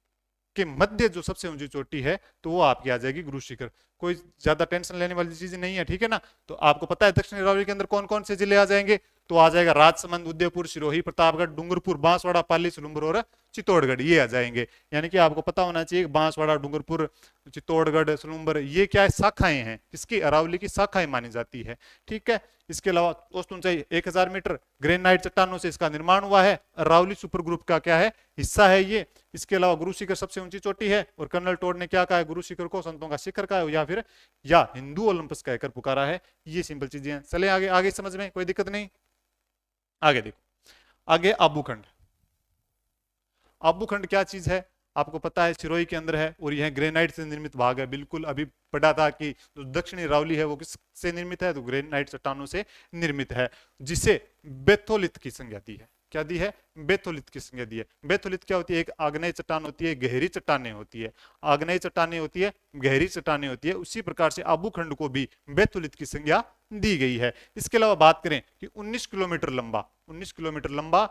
के मध्य जो सबसे ऊंची चोटी है, तो वो आपकी आ जाएगी गुरु शिखर। कोई ज्यादा टेंशन लेने वाली चीज नहीं है, ठीक है ना। तो आपको पता है दक्षिण अरावली के अंदर कौन कौन से जिले आ जाएंगे, तो आ जाएगा राजसमंद, उदयपुर, सिरोही, प्रतापगढ़, डूंगरपुर, बांसवाड़ा, पाली, सलूम्बर और चित्तौड़गढ़, ये आ जाएंगे। यानी कि आपको पता होना चाहिए बांसवाड़ा, डूंगरपुर, चित्तौड़गढ़, सलूम्बर, ये क्या है, शाखाएं हैं, इसकी अरावली की शाखाएं मानी जाती है, ठीक है। इसके अलावा औसत ऊंचाई 1000 मीटर, ग्रेनाइट चट्टानों से इसका निर्माण हुआ है, अरावली सुपर ग्रुप का क्या है, हिस्सा है ये। इसके अलावा गुरु शिखर सबसे ऊंची चोटी है, और कर्नल टोड ने क्या कहा है, गुरु शिखर को संतों का शिखर का है, या फिर या हिंदू ओलंपस कहकर पुकारा है। ये सिंपल चीजें हैं। चले आगे, आगे समझ में कोई दिक्कत नहीं। आगे देखो, आगे आबूखंड। आबूखंड क्या चीज है, आपको पता है सिरोही के अंदर है, और यह ग्रेनाइट से निर्मित भाग है। बिल्कुल अभी पढ़ा था कि जो दक्षिणी अरावली है वो किस से निर्मित है, तो ग्रेनाइट चट्टानों से निर्मित है, जिसे बेथोलिथ की संज्ञा दी है। क्या दी है, बेथोलिथ की संज्ञा दी है। बेथोलिथ क्या होती है, एक आग्नेय चट्टान होती है, गहरी चट्टाने होती है, आग्नेय चट्टाने होती है, गहरी चट्टाने होती है। उसी प्रकार से आबूखंड को भी बेथोलिथ की संज्ञा दी गई है। इसके अलावा बात करें कि 19 किलोमीटर लंबा, 19 किलोमीटर लंबा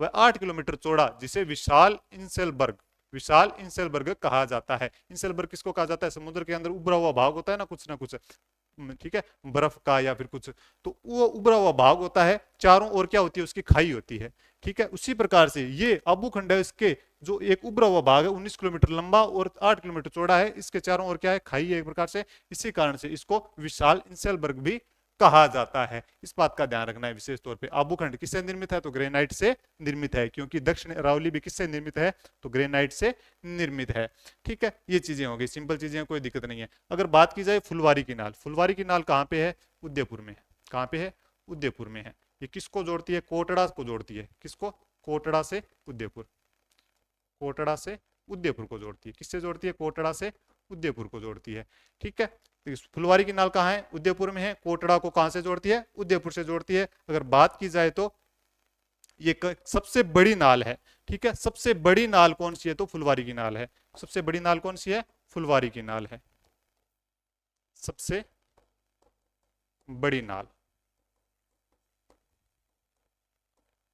वह 8 किलोमीटर चौड़ा, जिसे विशाल इंसेलबर्ग कहा जाता है। इंसेलबर्ग किसको कहा जाता है, समुद्र के अंदर उभरा हुआ भाग होता है ना कुछ, ठीक है, बर्फ का या फिर कुछ, तो वो उभरा हुआ भाग होता है, चारों ओर क्या होती है, उसकी खाई होती है, ठीक है। उसी प्रकार से ये आबूखंड है, इसके जो एक उभरा हुआ भाग है 19 किलोमीटर लंबा और 8 किलोमीटर चौड़ा है, इसके चारों ओर क्या है, खाई है एक प्रकार से। इसी कारण से इसको विशाल इंसेलबर्ग भी कहा जाता है। इस बात का ध्यान रखना है विशेष तौर पे। आबूखंड किससे निर्मित है, तो ग्रेनाइट से निर्मित है, क्योंकि दक्षिण अरावली भी किससे निर्मित है, तो ग्रेनाइट से निर्मित है, ठीक है। ये चीजें हो गई, सिंपल चीजें, कोई दिक्कत नहीं है। अगर बात की जाए फुलवारी की नाल, फुलवारी की नाल कहाँ पे है, उदयपुर में है। कहाँ पे है, उदयपुर में है। ये किसको जोड़ती है, कोटड़ा को जोड़ती है। किसको, कोटड़ा से उदयपुर, कोटड़ा से उदयपुर को जोड़ती है। किससे जोड़ती है, कोटड़ा से उदयपुर को जोड़ती है, ठीक है। तो फुलवारी की नाल कहाँ है, उदयपुर में है। कोटड़ा को कहां से जोड़ती है, उदयपुर से जोड़ती है। अगर बात की जाए तो ये सबसे बड़ी नाल है, ठीक है। सबसे बड़ी नाल कौन सी है, तो फुलवारी की नाल है। सबसे बड़ी नाल कौन सी है, फुलवारी की नाल है, सबसे बड़ी नाल।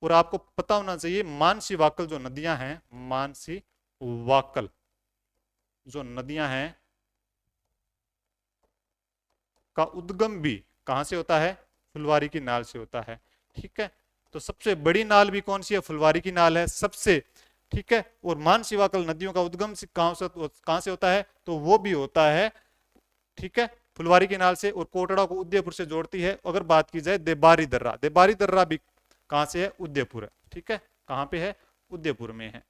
और आपको पता होना चाहिए मानसी वाकल जो नदियां हैं, मानसी वाक्कल जो नदियां हैं का उद्गम भी कहां से होता है? फुलवारी की नाल से होता है। ठीक है, तो सबसे बड़ी नाल भी कौन सी है? फुलवारी की नाल है सबसे। ठीक है, और मानसी वाकल नदियों का उद्गम कहां से होता है? तो वो भी होता है, ठीक है, फुलवारी की नाल से। और कोटड़ा को उदयपुर से जोड़ती है। अगर बात की जाए देबारी दर्रा, देबारी दर्रा भी कहां से है? उदयपुर है। ठीक है, कहां पे है? उदयपुर में है।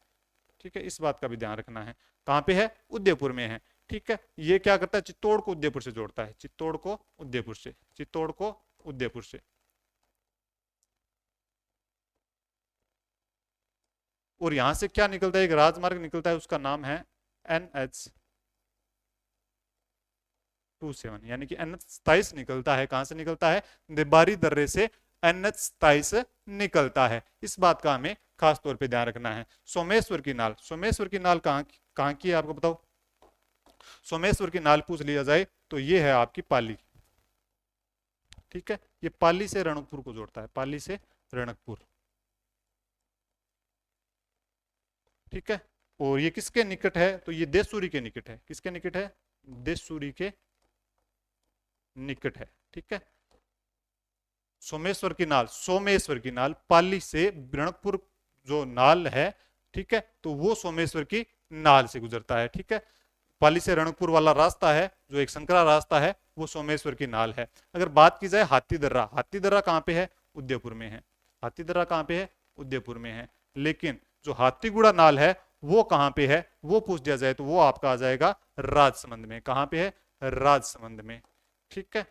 ठीक है, इस बात का भी ध्यान रखना है, कहां पे है? उदयपुर में है। ठीक है, ये क्या करता है? चित्तौड़ को उदयपुर से जोड़ता है, चित्तौड़ को उदयपुर से, चित्तौड़ को उदयपुर से। और यहां से क्या निकलता है? एक राजमार्ग निकलता है, उसका नाम है NH 27, यानी कि NH 27 निकलता है। कहां से निकलता है? देबारी दर्रे से NH 27 निकलता है। इस बात का हमें खास तौर पे ध्यान रखना है। सोमेश्वर की नाल, सोमेश्वर की नाल कहां की है आपको बताओ? सोमेश्वर की नाल पूछ लिया जाए तो ये है आपकी पाली। ठीक है, ये पाली से रणकपुर को जोड़ता है, पाली से रणकपुर। ठीक है, और ये किसके निकट है? तो ये देशसूरी के निकट है। किसके निकट है? देशसूरी के निकट है। ठीक है, सोमेश्वर की नाल, सोमेश्वर की नाल पाली से रणकपुर जो नाल है, ठीक है, तो वो सोमेश्वर की नाल से गुजरता है। ठीक है, पाली से रणकपुर वाला रास्ता है जो एक संकरा रास्ता है, वो सोमेश्वर की नाल है। अगर बात की जाए हाथी दर्रा, हाथी दर्रा कहां पे है? उदयपुर में है। हाथी दर्रा कहां पे है? उदयपुर में है। लेकिन जो हाथीगुड़ा नाल है वो कहां पे है? वो पूछ दिया जाए तो वो आपका आ जाएगा राजसमंद में। कहां पे है? राजसमंद में। ठीक है,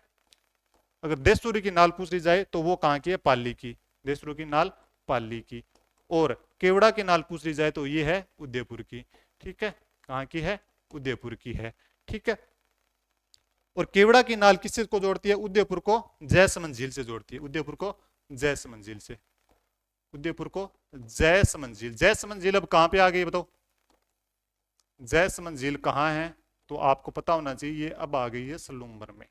अगर देशसूरी की नाल पूछ ली जाए तो वो कहां की है? पाली की। देशसूरी की नाल पाली की। और केवड़ा की नाल पूछ ली जाए तो ये है उदयपुर की। ठीक है, कहां की है? उदयपुर की है। ठीक है, और केवड़ा की नाल किससे को जोड़ती है? उदयपुर को जयसमंद झील से जोड़ती है, उदयपुर को जयसमंद झील से, उदयपुर को जयसमंद झील। जयसमंद झील अब कहां पे आ गई बताओ? जयसमंद झील कहां है? तो आपको पता होना चाहिए, ये अब आ गई है सलूम्बर में।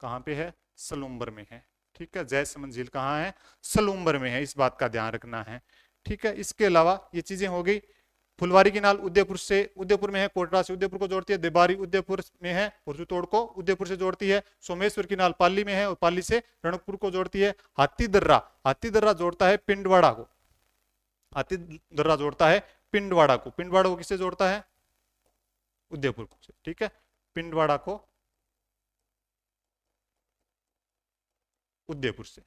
कहां पे है? सलूम्बर में है। ठीक है, जयसमंद झील कहां है? सलूम्बर में है, इस बात का ध्यान रखना है। ठीक है, इसके अलावा ये चीजें हो गई। फुलवारी की नाल उदयपुर से, उदयपुर में है, कोटरा से उदयपुर को जोड़ती है। देबारी उदयपुर में है और चित्तौड़ को उदयपुर से जोड़ती है। सोमेश्वर की नाल पाली में है और पाली से रणकपुर को जोड़ती है। हाथी दर्रा, हाथी दर्रा जोड़ता है पिंडवाड़ा को, हाथी दर्रा जोड़ता है पिंडवाड़ा को। पिंडवाड़ा को किससे जोड़ता है? उदयपुर से। ठीक है, पिंडवाड़ा को उदयपुर से,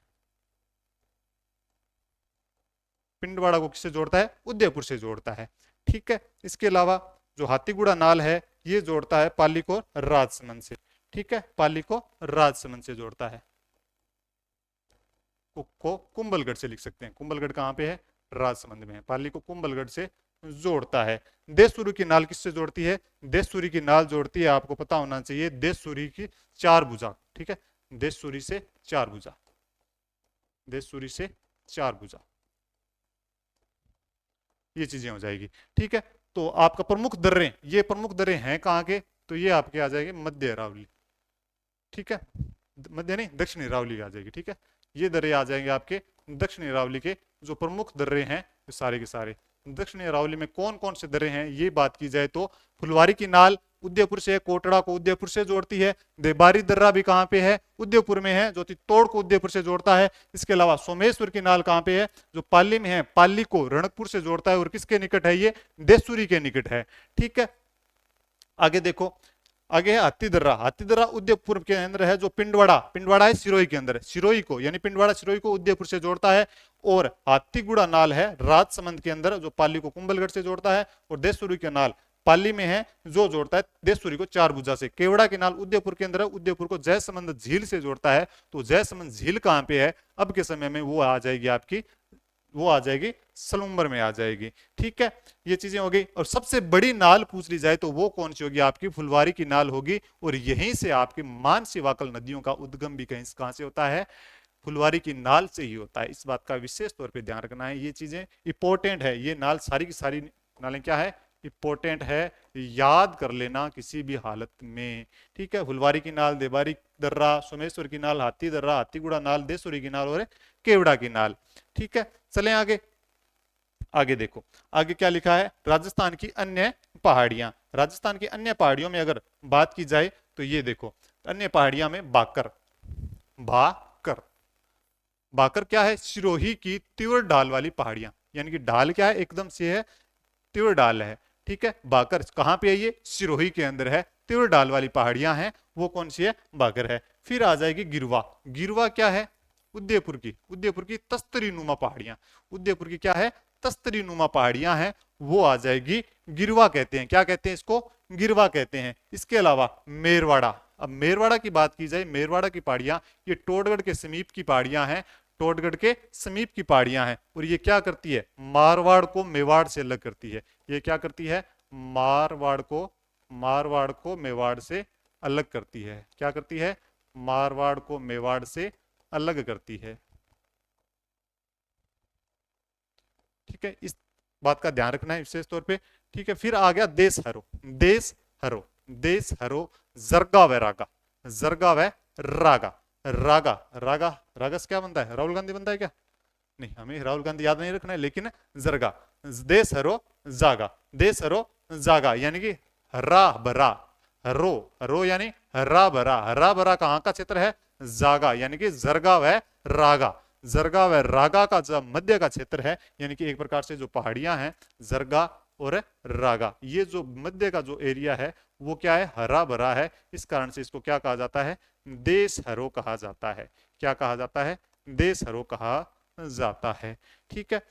पिंडवाड़ा को किससे जोड़ता है? उदयपुर से जोड़ता है। ठीक है, इसके अलावा जो हाथीगुड़ा नाल है ये जोड़ता है पाली को राजसमंद से। ठीक है, पाली को राजसमंद से जोड़ता है। को कुंभलगढ़ से लिख सकते हैं। कुंभलगढ़ कहां पे है? राजसमंद में है। पाली को कुंभलगढ़ से जोड़ता है। देशसूरी की नाल किससे जोड़ती है? देशसूरी की नाल जोड़ती है, आपको पता होना चाहिए, देशसूरी की चार भुजा। ठीक है, देशसूरी से चार भुजा, देशसूरी से चार भुजा, ये चीजें हो जाएगी। ठीक है, तो आपका प्रमुख दर्रे, ये प्रमुख दर्रे हैं कहाँ के? तो ये आपके आ जाएंगे मध्य अरावली। ठीक है, मध्य नहीं, दक्षिणी अरावली आ जाएगी। ठीक है, ये दर्रे आ जाएंगे आपके दक्षिणी अरावली के। जो प्रमुख दर्रे हैं सारे के सारे दक्षिणी अरावली में कौन कौन से दर्रे हैं, ये बात की जाए तो फुलवारी की नाल उदयपुर से, कोटड़ा को उदयपुर से जोड़ती है। देबारी दर्रा भी कहां पे है? उदयपुर में है, जो चित्तौड़ को उदयपुर से जोड़ता है। इसके अलावा सोमेश्वर की नाल कहां पे है? जो पाली में है, पाली को रणकपुर से जोड़ता है। और किसके निकट है? ये देशसूरी के निकट है। ठीक है, आगे देखो, आगे है हाथी दर्रा। हाथी दर्रा उदयपुर के अंदर है। जो पिंडवाड़ा, पिंडवाड़ा है सिरोही के अंदर है, सिरोही को यानी पिंडवाड़ा सिरोही को उदयपुर से जोड़ता है। और हाथीगुड़ा नाल है राजसमंद के अंदर, जो पाली को कुंभलगढ़ से जोड़ता है। और देशसूरी के नाल पाली में है, जो जोड़ता है देशसूरी को चार भुजा से। केवड़ा की नाल उदयपुर के अंदर है, उदयपुर को जयसमंद झील से जोड़ता है। तो जयसमंद झील कहां पे है अब के समय में? वो आ जाएगी आपकी, वो आ जाएगी सलूम्बर में आ जाएगी। ठीक है, ये चीजें हो गई। और सबसे बड़ी नाल पूछ ली जाए तो वो कौन सी होगी? आपकी फुलवारी की नाल होगी। और यहीं से आपकी मानसी वाकल नदियों का उद्गम भी कहां से होता है? फुलवारी की नाल से ही होता है। इस बात का विशेष तौर पे ध्यान रखना है, ये चीजें इंपॉर्टेंट है। ये नाल सारी की सारी नालें क्या है? इंपॉर्टेंट है, याद कर लेना किसी भी हालत में। ठीक है, फुलवारी की नाल, देबारी दर्रा, सोमेश्वर की नाल, हाथी दर्रा, हाथीगुड़ा नाल, देशसूरी की नाल और केवड़ा की नाल। ठीक है, चलें आगे। आगे देखो, आगे क्या लिखा है, राजस्थान की अन्य पहाड़ियां। राजस्थान की अन्य पहाड़ियों में अगर बात की जाए तो ये देखो, अन्य पहाड़ियां में बाकर, भाकर, बाकर क्या है, सिरोही की तीव्र ढाल वाली पहाड़ियां, यानी कि ढाल क्या है, एकदम से है, तीव्र ढाल है। ठीक है, बाकर कहां पे है, ये सिरोही के अंदर है, तीव्र ढाल वाली पहाड़ियां हैं, वो कौन सी है, बाकर है। फिर आ जाएगी गिरवा। गिरवा क्या है, उदयपुर की, उदयपुर की तस्तरी नुमा पहाड़ियां, उदयपुर की क्या है, तस्तरी नुमा पहाड़ियां हैं, वो आ जाएगी गिरवा कहते हैं। क्या कहते हैं इसको, गिरवा कहते हैं। इसके अलावा मेरवाड़ा, अब मेरवाड़ा की बात की जाए, मेरवाड़ा की पहाड़ियां, ये टोडगढ़ के समीप की पहाड़ियां हैं, टोडगढ़ के समीप की पहाड़ियां हैं, और ये क्या करती है, मारवाड़ को मेवाड़ से अलग करती है। ये क्या करती है, मारवाड़ को मेवाड़ से अलग करती है। क्या करती है, मारवाड़ को मेवाड़ से अलग करती है। ठीक है, इस बात का ध्यान रखना है विशेष तौर पे। ठीक है, फिर आ गया देश हरो, देश हरो, देश हरो, जरगा व रागा, जरगा व रागा, रागा, रागा, रागा से क्या बनता है, राहुल गांधी बनता है क्या, नहीं, हमें राहुल गांधी याद नहीं रखना है, लेकिन जरगा, देश हरो जागा, देश हरो जागा, यानी कि हरा भरा, हरो, हरो यानी हरा भरा, हरा भरा कहां का क्षेत्र है, जागा, यानी कि जरगा व रागा, जरगा व रागा का जो मध्य का क्षेत्र है, यानी कि एक प्रकार से जो पहाड़ियां हैं जरगा और रागा, ये जो मध्य का जो एरिया है वो क्या है, हरा भरा है, इस कारण से इसको क्या कहा जाता है, देश हरो कहा जाता है। क्या कहा जाता है, देश हरो कहा जाता है। ठीक है,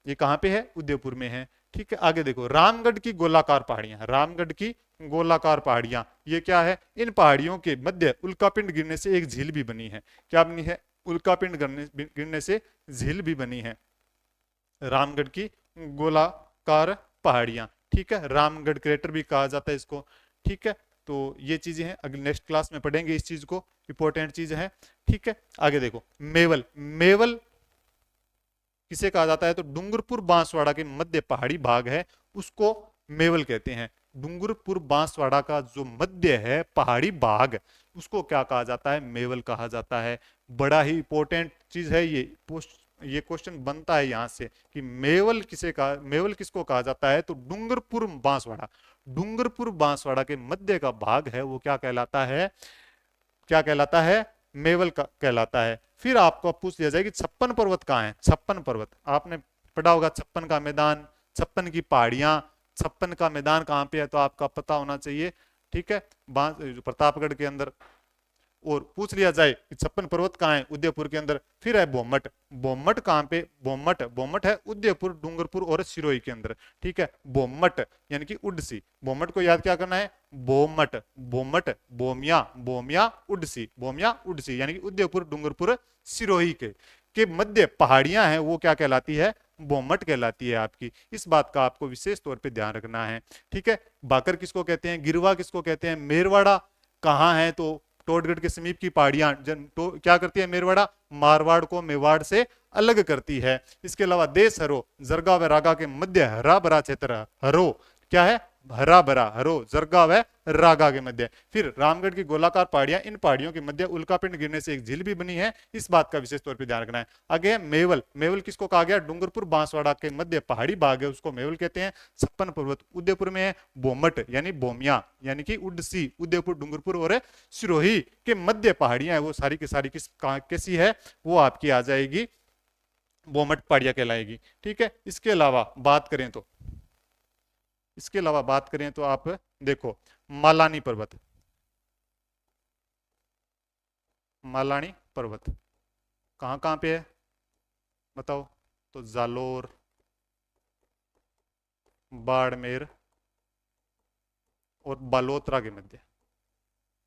ये कहां पे है, उदयपुर में है। ठीक है, आगे देखो, रामगढ़ की गोलाकार पहाड़ियां, रामगढ़ की गोलाकार पहाड़ियां, ये क्या है, इन पहाड़ियों के मध्य उल्कापिंड गिरने से एक झील भी बनी है। क्या बनी है, उल्कापिंड गिरने से झील भी बनी है, रामगढ़ की गोलाकार पहाड़ियां। ठीक है, रामगढ़ क्रेटर भी कहा जाता है इसको। ठीक है, तो ये चीजें हैं, अगले नेक्स्ट क्लास में पढ़ेंगे इस चीज को, इंपॉर्टेंट चीज है। ठीक है, आगे देखो, मेवल, मेवल किसे कहा जाता है, तो डूंगरपुर बांसवाड़ा के मध्य पहाड़ी भाग है, उसको मेवल कहते हैं। डूंगरपुर बांसवाड़ा का जो मध्य है पहाड़ी भाग, उसको क्या कहा जाता है, मेवल कहा जाता है। बड़ा ही इंपॉर्टेंट चीज है ये क्वेश्चन बनता है यहां से कि मेवल किसे कहा, मेवल किसको कहा जाता है, तो डूंगरपुर बांसवाड़ा, डूंगरपुर बांसवाड़ा के मध्य का भाग है वो क्या कहलाता है, क्या कहलाता है, मेवल का कहलाता है। फिर आपको पूछ लिया जाए कि 56 पर्वत कहाँ है, 56 पर्वत आपने पढ़ा होगा, 56 का मैदान, 56 की पहाड़ियां, 56 का मैदान कहाँ पे है, तो आपका पता होना चाहिए। ठीक है, प्रतापगढ़ के अंदर। और पूछ लिया जाए कि 56 पर्वत कहाँ है, उदयपुर के अंदर। फिर है बोमट, बोमट कहाँ पे, बोमट, बोमट है उदयपुर, डूंगरपुर और सिरोही के अंदर। ठीक है, बोमट यानी कि उडसी, बोमट को याद क्या करना है, बोमट, बोमट, बोमिया, बोमिया उडसी, बोमिया उडसी, यानी कि उदयपुर, डूंगरपुर, सिरोही के मध्य पहाड़ियां हैं, वो क्या कहलाती है, बोमट कहलाती है आपकी। इस बात का आपको विशेष तौर पे ध्यान रखना है। ठीक है, बाकर किसको कहते हैं, गिरवा किसको कहते हैं, मेरवाड़ा कहाँ है, तो टोडगढ़ के समीप की पहाड़ियां क्या करती है, मेरवाड़ा मारवाड़ को मेवाड़ से अलग करती है। इसके अलावा देश हरो, जरगा व रागा के मध्य हरा भरा क्षेत्र, हरो क्या है, हरा भरा, हरो जरगा व रागा के मध्य। फिर रामगढ़ की गोलाकार पहाड़ियां, इन पहाड़ियों के मध्य उल्कापिंड गिरने से एक झील भी बनी है, इस बात का विशेष तौर पर ध्यान रखना है। आगे है मेवल, मेवल किसको कहा गया, डूंगरपुर बांसवाड़ा के मध्य पहाड़ी भाग है उसको मेवल कहते हैं। 56 पर्वत उदयपुर में है, बोमट यानी बोमिया यानी कि उडसी, उदयपुर, डूंगरपुर और सिरोही के मध्य पहाड़ियां है, वो सारी की सारी कैसी है, वो आपकी आ जाएगी बोमट पहाड़ियां कहलाएगी। ठीक है, इसके अलावा बात करें तो, इसके अलावा बात करें तो आप देखो, मालानी पर्वत, मालानी पर्वत कहां कहां पे है बताओ, तो जालोर, बाड़मेर और बालोतरा के मध्य।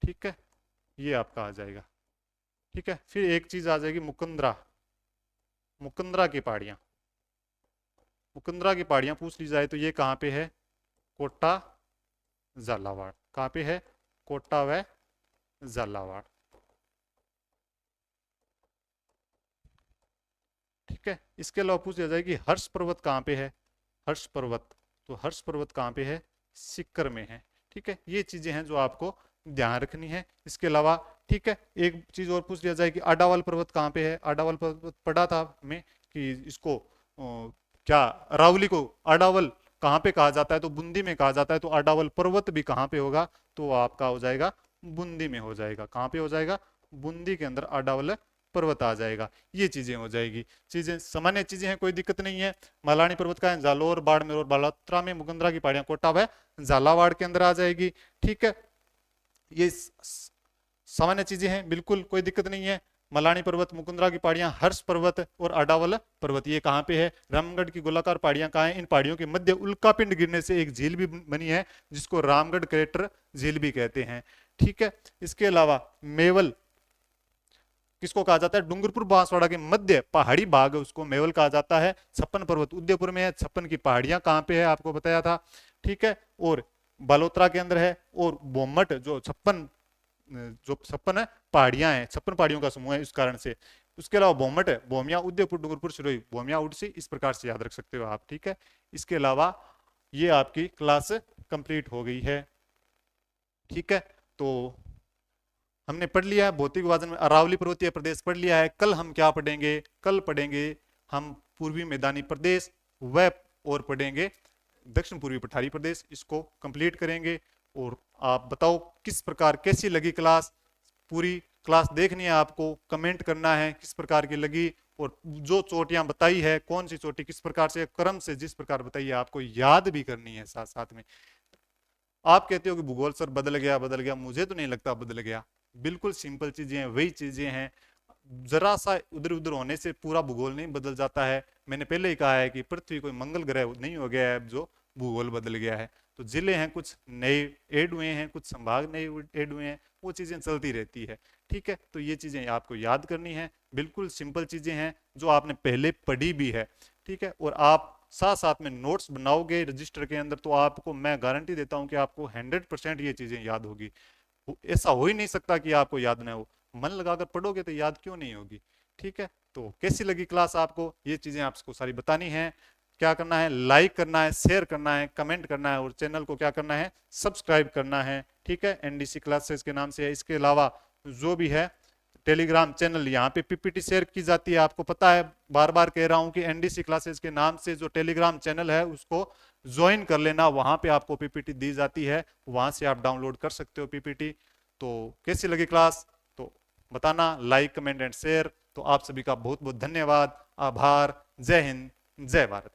ठीक है, ये आपका आ जाएगा। ठीक है, फिर एक चीज आ जाएगी मुकुंदरा, मुकुंदरा की पहाड़ियां, मुकुंदरा की पहाड़ियां पूछ ली जाए तो ये कहां पे है, कोटा झालावाड़, कहां पे है, कोटा व झालावाड़। ठीक है, इसके अलावा पूछ लिया जाए कि हर्ष पर्वत कहां पे है, हर्ष पर्वत, तो हर्ष पर्वत कहां पे है, सिक्कर में है। ठीक है, ये चीजें हैं जो आपको ध्यान रखनी है। इसके अलावा ठीक है, एक चीज और पूछ लिया जाए कि आडावाल पर्वत कहां पे है, आडावाल पर्वत पढ़ा था हमें कि इसको क्या अरावली को अडावल कहाँ पे कहा जाता है? तो बूंदी में कहा जाता है। तो अडावल पर्वत भी कहाँ पे होगा? तो आपका हो जाएगा बूंदी में हो जाएगा। कहाँ पे हो जाएगा? बूंदी के अंदर अडावल पर्वत आ जाएगा। ये चीजें हो जाएगी। चीजें सामान्य चीजें हैं, कोई दिक्कत नहीं है। मलानी पर्वत का है जालोर, बाड़मेर और बालोतरा में। मुकुंदरा की पहाड़ियां कोटा व झालावाड़ के अंदर आ जाएगी। ठीक है, ये सामान्य चीजें हैं, बिल्कुल कोई दिक्कत नहीं है। मलानी पर्वत, मुकुंदरा की पहाड़ियां, हर्ष पर्वत और अडावल पर्वत ये कहाँ पे है? रामगढ़ की गोलाकार पहाड़ियां कहाँ है? इन पहाड़ियों के मध्य उल्कापिंड गिरने से एक झील भी बनी है जिसको रामगढ़ क्रेटर झील भी कहते हैं। ठीक है, इसके अलावा मेवल किसको कहा जाता है? डूंगरपुर बांसवाड़ा के मध्य पहाड़ी भाग है उसको मेवल कहा जाता है। छप्पन पर्वत उदयपुर में है। छप्पन की पहाड़ियां कहाँ पे है? आपको बताया था। ठीक है, और बालोतरा के अंदर है। और बोमट जो छप्पन है पहाड़ियां हैं, 56 पहाड़ियों का समूह है इस कारण से। उसके अलावा बोमट है, बोमिया, उदयपुर, डूंगरपुर, सिरोही, बोमिया, उड़सी, इस प्रकार से याद रख सकते हो आप। ठीक है, इसके अलावा ये आपकी क्लास कंप्लीट हो गई है। ठीक है, तो हमने पढ़ लिया है भौतिक विभाजन में अरावली पर्वतीय प्रदेश पढ़ लिया है। कल हम क्या पढ़ेंगे? कल पढ़ेंगे हम पूर्वी मैदानी प्रदेश व और पढ़ेंगे दक्षिण पूर्वी पठारी प्रदेश। इसको कंप्लीट करेंगे। और आप बताओ किस प्रकार कैसी लगी क्लास? पूरी क्लास देखनी है आपको, कमेंट करना है किस प्रकार की लगी। और जो चोटियां बताई है, कौन सी चोटी किस प्रकार से क्रम से जिस प्रकार बताई है आपको याद भी करनी है साथ साथ में। आप कहते हो कि भूगोल सर बदल गया बदल गया, मुझे तो नहीं लगता बदल गया। बिल्कुल सिंपल चीजें हैं, वही चीजें हैं। जरा सा उधर उधर होने से पूरा भूगोल नहीं बदल जाता है। मैंने पहले ही कहा है कि पृथ्वी कोई मंगल ग्रह नहीं हो गया है जो भूगोल बदल गया है। तो जिले हैं कुछ नए ऐड हुए हैं, कुछ संभाग नए ऐड हुए हैं, वो चीजें चलती रहती है। ठीक है, तो ये चीजें आपको याद करनी है। बिल्कुल सिंपल चीजें हैं जो आपने पहले पढ़ी भी है। ठीक है, और आप साथ साथ में नोट्स बनाओगे रजिस्टर के अंदर तो आपको मैं गारंटी देता हूं कि आपको 100% ये चीजें याद होगी। ऐसा हो ही नहीं सकता कि आपको याद ना हो। मन लगाकर पढ़ोगे तो याद क्यों नहीं होगी। ठीक है, तो कैसी लगी क्लास आपको? ये चीजें आपको सारी बतानी है। क्या करना है? लाइक करना है, शेयर करना है, कमेंट करना है और चैनल को क्या करना है? सब्सक्राइब करना है। ठीक है, एनडीसी क्लासेस के नाम से है। इसके अलावा जो भी है टेलीग्राम चैनल, यहाँ पे पीपीटी शेयर की जाती है। आपको पता है, बार बार कह रहा हूं कि एनडीसी क्लासेस के नाम से जो टेलीग्राम चैनल है उसको ज्वाइन कर लेना। वहां पे आपको पीपीटी दी जाती है, वहां से आप डाउनलोड कर सकते हो पीपीटी। तो कैसी लगी क्लास तो बताना, लाइक कमेंट एंड शेयर। तो आप सभी का बहुत बहुत धन्यवाद, आभार। जय हिंद, जय भारत।